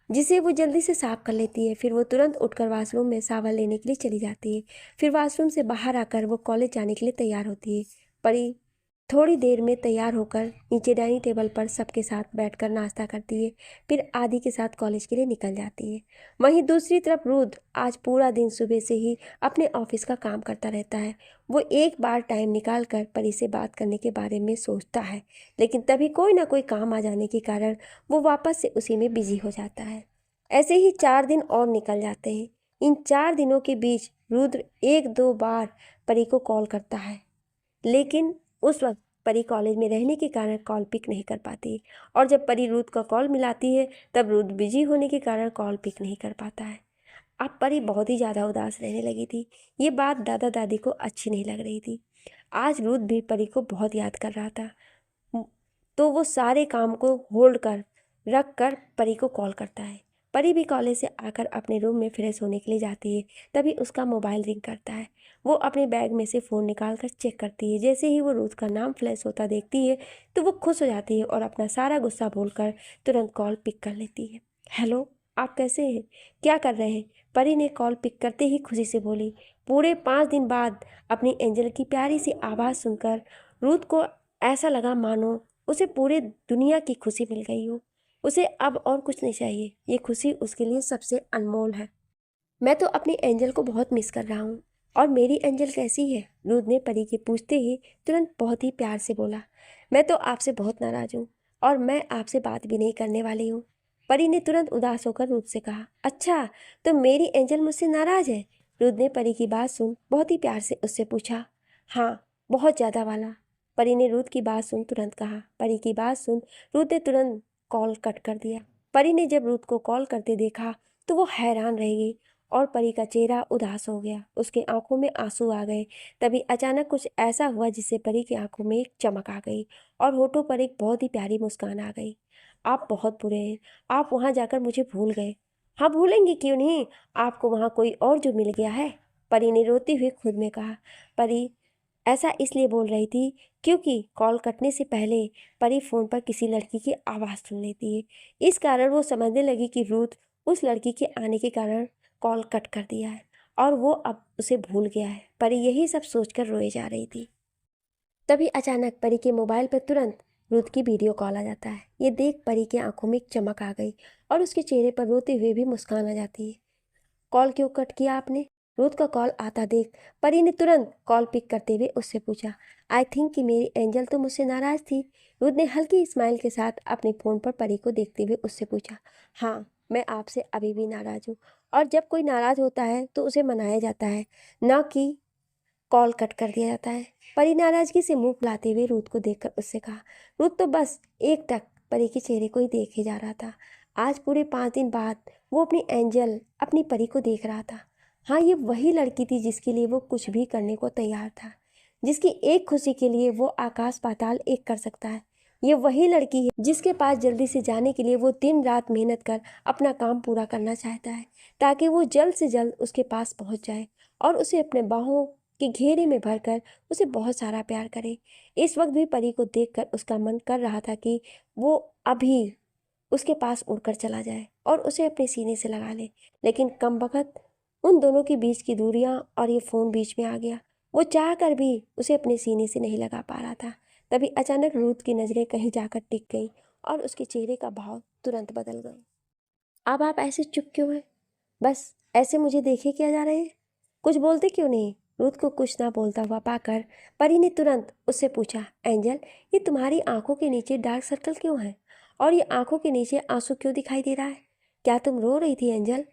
जिसे वो जल्दी से साफ कर लेती है। फिर वो तुरंत उठकर वॉशरूम में शावर लेने के लिए चली जाती है। फिर वॉशरूम से बाहर आकर वो कॉलेज जाने के लिए तैयार होती है। परी थोड़ी देर में तैयार होकर नीचे डाइनिंग टेबल पर सबके साथ बैठकर नाश्ता करती है। फिर आदि के साथ कॉलेज के लिए निकल जाती है। वहीं दूसरी तरफ रुद्र आज पूरा दिन सुबह से ही अपने ऑफिस का काम करता रहता है। वो एक बार टाइम निकाल कर परी से बात करने के बारे में सोचता है, लेकिन तभी कोई ना कोई काम आ जाने के कारण वो वापस से उसी में बिजी हो जाता है। ऐसे ही 4 दिन और निकल जाते हैं। इन 4 दिनों के बीच रुद्र 1-2 बार परी को कॉल करता है, लेकिन उस वक्त परी कॉलेज में रहने के कारण कॉल पिक नहीं कर पाती, और जब परी रुद्र का कॉल मिलाती है तब रुद्र बिजी होने के कारण कॉल पिक नहीं कर पाता है। अब परी बहुत ही ज़्यादा उदास रहने लगी थी। ये बात दादा दादी को अच्छी नहीं लग रही थी। आज रुद्र भी परी को बहुत याद कर रहा था, तो वो सारे काम को होल्ड कर रख कर परी को कॉल करता है। परी भी कॉलेज से आकर अपने रूम में फ्रेश होने के लिए जाती है। तभी उसका मोबाइल रिंग करता है। वो अपने बैग में से फ़ोन निकाल कर चेक करती है। जैसे ही वो रूथ का नाम फ्लैश होता देखती है तो वो खुश हो जाती है और अपना सारा गुस्सा भूलकर तुरंत कॉल पिक कर लेती है। हेलो, आप कैसे हैं? क्या कर रहे हैं? परी ने कॉल पिक करते ही खुशी से बोली। पूरे 5 दिन बाद अपनी एंजल की प्यारी सी आवाज़ सुनकर रूथ को ऐसा लगा मानो उसे पूरे दुनिया की खुशी मिल गई हो। उसे अब और कुछ नहीं चाहिए। ये खुशी उसके लिए सबसे अनमोल है। मैं तो अपनी एंजल को बहुत मिस कर रहा हूँ। और मेरी एंजल कैसी है? रूथ ने परी के पूछते ही तुरंत बहुत ही प्यार से बोला। मैं तो आपसे बहुत नाराज़ हूँ और मैं आपसे बात भी नहीं करने वाली हूँ। परी ने तुरंत उदास होकर रूथ से कहा। अच्छा, तो मेरी एंजल मुझसे नाराज़ है? रूथ ने परी की बात सुन बहुत ही प्यार से उससे पूछा। हाँ, बहुत ज़्यादा वाला। परी ने रूथ की बात सुन तुरंत कहा। परी की बात सुन रूथ ने तुरंत कॉल कट कर दिया। परी ने जब रूथ को कॉल करते देखा तो वो हैरान रह गई और परी का चेहरा उदास हो गया। उसके आंखों में आंसू आ गए। तभी अचानक कुछ ऐसा हुआ जिससे परी की आंखों में एक चमक आ गई और होठों पर एक बहुत ही प्यारी मुस्कान आ गई। आप बहुत बुरे हैं। आप वहाँ जाकर मुझे भूल गए। हाँ, भूलेंगे क्यों नहीं? आपको वहाँ कोई और जो मिल गया है? परी ने रोती हुई खुद में कहा। परी ऐसा इसलिए बोल रही थी क्योंकि कॉल कटने से पहले परी फ़ोन पर किसी लड़की की आवाज़ सुन लेती है। इस कारण वो समझने लगी कि रूथ उस लड़की के आने के कारण कॉल कट कर दिया है और वो अब उसे भूल गया है। परी यही सब सोचकर रोए जा रही थी। तभी अचानक परी के मोबाइल पर तुरंत रूथ की वीडियो कॉल आ जाता है। ये देख परी की आंखों में एक चमक आ गई और उसके चेहरे पर रोते हुए भी मुस्कान आ जाती है। कॉल क्यों कट किया आपने? रूथ का कॉल आता देख परी ने तुरंत कॉल पिक करते हुए उससे पूछा। आई थिंक कि मेरी एंजल तो मुझसे नाराज़ थी। रूथ ने हल्की स्माइल के साथ अपने फ़ोन पर परी को देखते हुए उससे पूछा। हाँ, मैं आपसे अभी भी नाराज़ हूँ और जब कोई नाराज़ होता है तो उसे मनाया जाता है, ना कि कॉल कट कर दिया जाता है। परी नाराज़गी से मुंह फुलाते हुए रूथ को देखकर उससे कहा। रूथ तो बस एक टक परी के चेहरे को ही देखे जा रहा था। आज पूरे 5 दिन बाद वो अपनी एंजल अपनी परी को देख रहा था। हाँ, ये वही लड़की थी जिसके लिए वो कुछ भी करने को तैयार था, जिसकी एक खुशी के लिए वो आकाश पाताल एक कर सकता है। ये वही लड़की है जिसके पास जल्दी से जाने के लिए वो दिन रात मेहनत कर अपना काम पूरा करना चाहता है, ताकि वो जल्द से जल्द उसके पास पहुंच जाए और उसे अपने बाहों के घेरे में भरकर उसे बहुत सारा प्यार करे। इस वक्त भी परी को देखकर उसका मन कर रहा था कि वो अभी उसके पास उड़कर चला जाए और उसे अपने सीने से लगा ले, लेकिन कमबख्त उन दोनों के बीच की दूरियां और ये फ़ोन बीच में आ गया। वो चाह कर भी उसे अपने सीने से नहीं लगा पा रहा था। तभी अचानक रूथ की नज़रें कहीं जाकर टिक गई और उसके चेहरे का भाव तुरंत बदल गया। अब आप ऐसे चुप क्यों हैं? बस ऐसे मुझे देखे क्या जा रहे हैं? कुछ बोलते क्यों नहीं? रूथ को कुछ ना बोलता हुआ पाकर परी ने तुरंत उससे पूछा। एंजल, ये तुम्हारी आंखों के नीचे डार्क सर्कल क्यों है और ये आंखों के नीचे आंसू क्यों दिखाई दे रहा है? क्या तुम रो रही थी एंजल?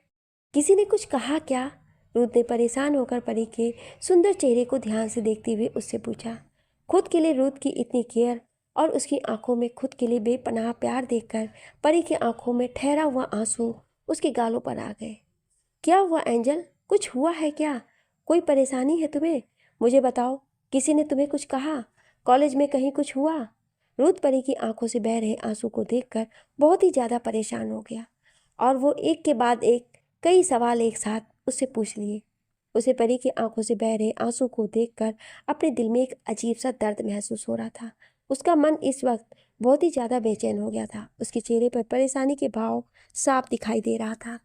किसी ने कुछ कहा क्या? रूथ ने परेशान होकर परी के सुंदर चेहरे को ध्यान से देखते हुए उससे पूछा। खुद के लिए रूथ की इतनी केयर और उसकी आंखों में खुद के लिए बेपनाह प्यार देखकर परी की आंखों में ठहरा हुआ आंसू उसके गालों पर आ गए। क्या हुआ एंजल? कुछ हुआ है क्या? कोई परेशानी है तुम्हें? मुझे बताओ, किसी ने तुम्हें कुछ कहा? कॉलेज में कहीं कुछ हुआ? रूथ परी की आंखों से बह रहे आंसू को देखकर बहुत ही ज़्यादा परेशान हो गया और वो एक के बाद एक कई सवाल एक साथ उससे पूछ लिए। उसे परी की आंखों से बह रहे आंसू को देखकर अपने दिल में एक अजीब सा दर्द महसूस हो रहा था। उसका मन इस वक्त बहुत ही ज़्यादा बेचैन हो गया था। उसके चेहरे पर परेशानी के भाव साफ दिखाई दे रहा था।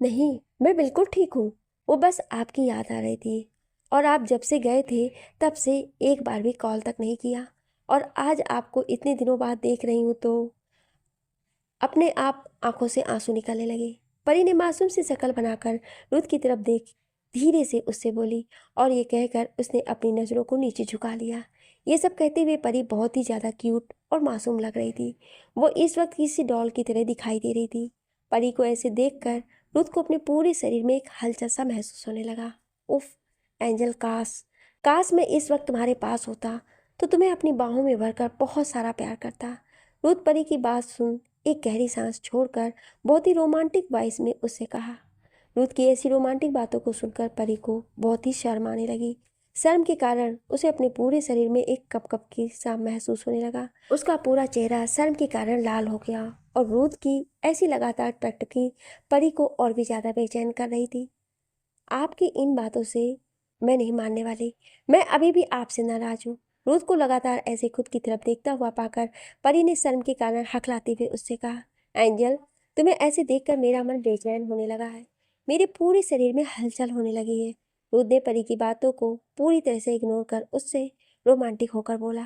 नहीं, मैं बिल्कुल ठीक हूँ। वो बस आपकी याद आ रही थी और आप जब से गए थे तब से एक बार भी कॉल तक नहीं किया और आज आपको इतने दिनों बाद देख रही हूँ तो अपने आप आंखों से आंसू निकलने लगे। परी ने मासूम सी शक्ल बनाकर रुत की तरफ देख धीरे से उससे बोली और ये कहकर उसने अपनी नज़रों को नीचे झुका लिया। ये सब कहते हुए परी बहुत ही ज़्यादा क्यूट और मासूम लग रही थी। वो इस वक्त किसी डॉल की तरह दिखाई दे रही थी। परी को ऐसे देखकर रुत को अपने पूरे शरीर में एक हलचल सा महसूस होने लगा। उफ एंजल, काश काश मैं इस वक्त तुम्हारे पास होता तो तुम्हें अपनी बाहों में भरकर बहुत सारा प्यार करता। रुत परी की बात सुन एक गहरी सांस छोड़कर बहुत ही रोमांटिक वॉइस में उससे कहा। रुथ की ऐसी रोमांटिक बातों को सुनकर परी को बहुत ही शर्म आने लगी। शर्म के कारण उसे अपने पूरे शरीर में एक कप की सा महसूस होने लगा। उसका पूरा चेहरा शर्म के कारण लाल हो गया और रूथ की ऐसी लगातार टकटकी परी को और भी ज़्यादा बेचैन कर रही थी। आपकी इन बातों से मैं नहीं मानने वाली। मैं अभी भी आपसे नाराज हूँ। रूथ को लगातार ऐसे खुद की तरफ देखता हुआ पाकर परी ने शर्म के कारण हकलाते हुए उससे कहा, एंजल, तुम्हें ऐसे देखकर मेरा मन बेचैन होने लगा है। मेरे पूरे शरीर में हलचल होने लगी है। रूथ ने परी की बातों को पूरी तरह से इग्नोर कर उससे रोमांटिक होकर बोला,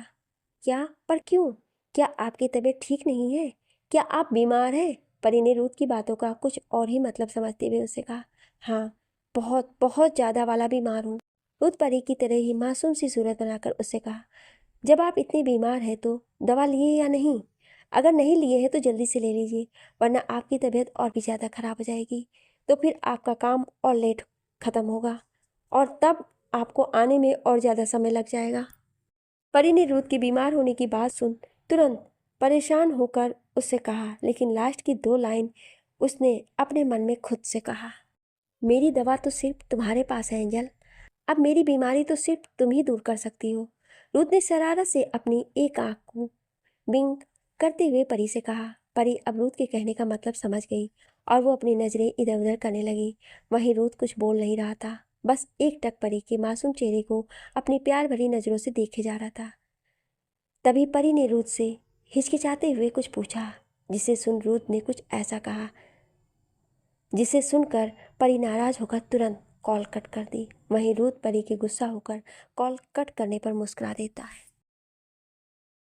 क्या? पर क्यों? क्या आपकी तबीयत ठीक नहीं है? क्या आप बीमार हैं? परी ने रूथ की बातों का कुछ और ही मतलब समझते हुए उससे कहा, हाँ, बहुत बहुत ज़्यादा वाला बीमार हूँ। रूथ परी की तरह ही मासूम सी सूरत बनाकर उससे कहा, जब आप इतने बीमार हैं तो दवा लिए या नहीं? अगर नहीं लिए हैं तो जल्दी से ले लीजिए, वरना आपकी तबीयत और भी ज़्यादा खराब हो जाएगी। तो फिर आपका काम और लेट ख़त्म होगा और तब आपको आने में और ज़्यादा समय लग जाएगा। परी ने रूथ के बीमार होने की बात सुन तुरंत परेशान होकर उससे कहा, लेकिन लास्ट की 2 लाइन उसने अपने मन में खुद से कहा, मेरी दवा तो सिर्फ तुम्हारे पास है एंजल। अब मेरी बीमारी तो सिर्फ तुम ही दूर कर सकती हो। रूथ ने शरारत से अपनी एक आंख को बिंग करते हुए परी से कहा। परी अब रूथ के कहने का मतलब समझ गई और वो अपनी नज़रें इधर उधर करने लगी। वहीं रूथ कुछ बोल नहीं रहा था, बस एक टक परी के मासूम चेहरे को अपनी प्यार भरी नज़रों से देखे जा रहा था। तभी परी ने रूथ से हिचकिचाते हुए कुछ पूछा, जिसे सुन रूथ ने कुछ ऐसा कहा जिसे सुनकर परी नाराज होकर तुरंत कॉल कट कर दी। वहीं रूथ परी के गुस्सा होकर कॉल कट करने पर मुस्कुरा देता है।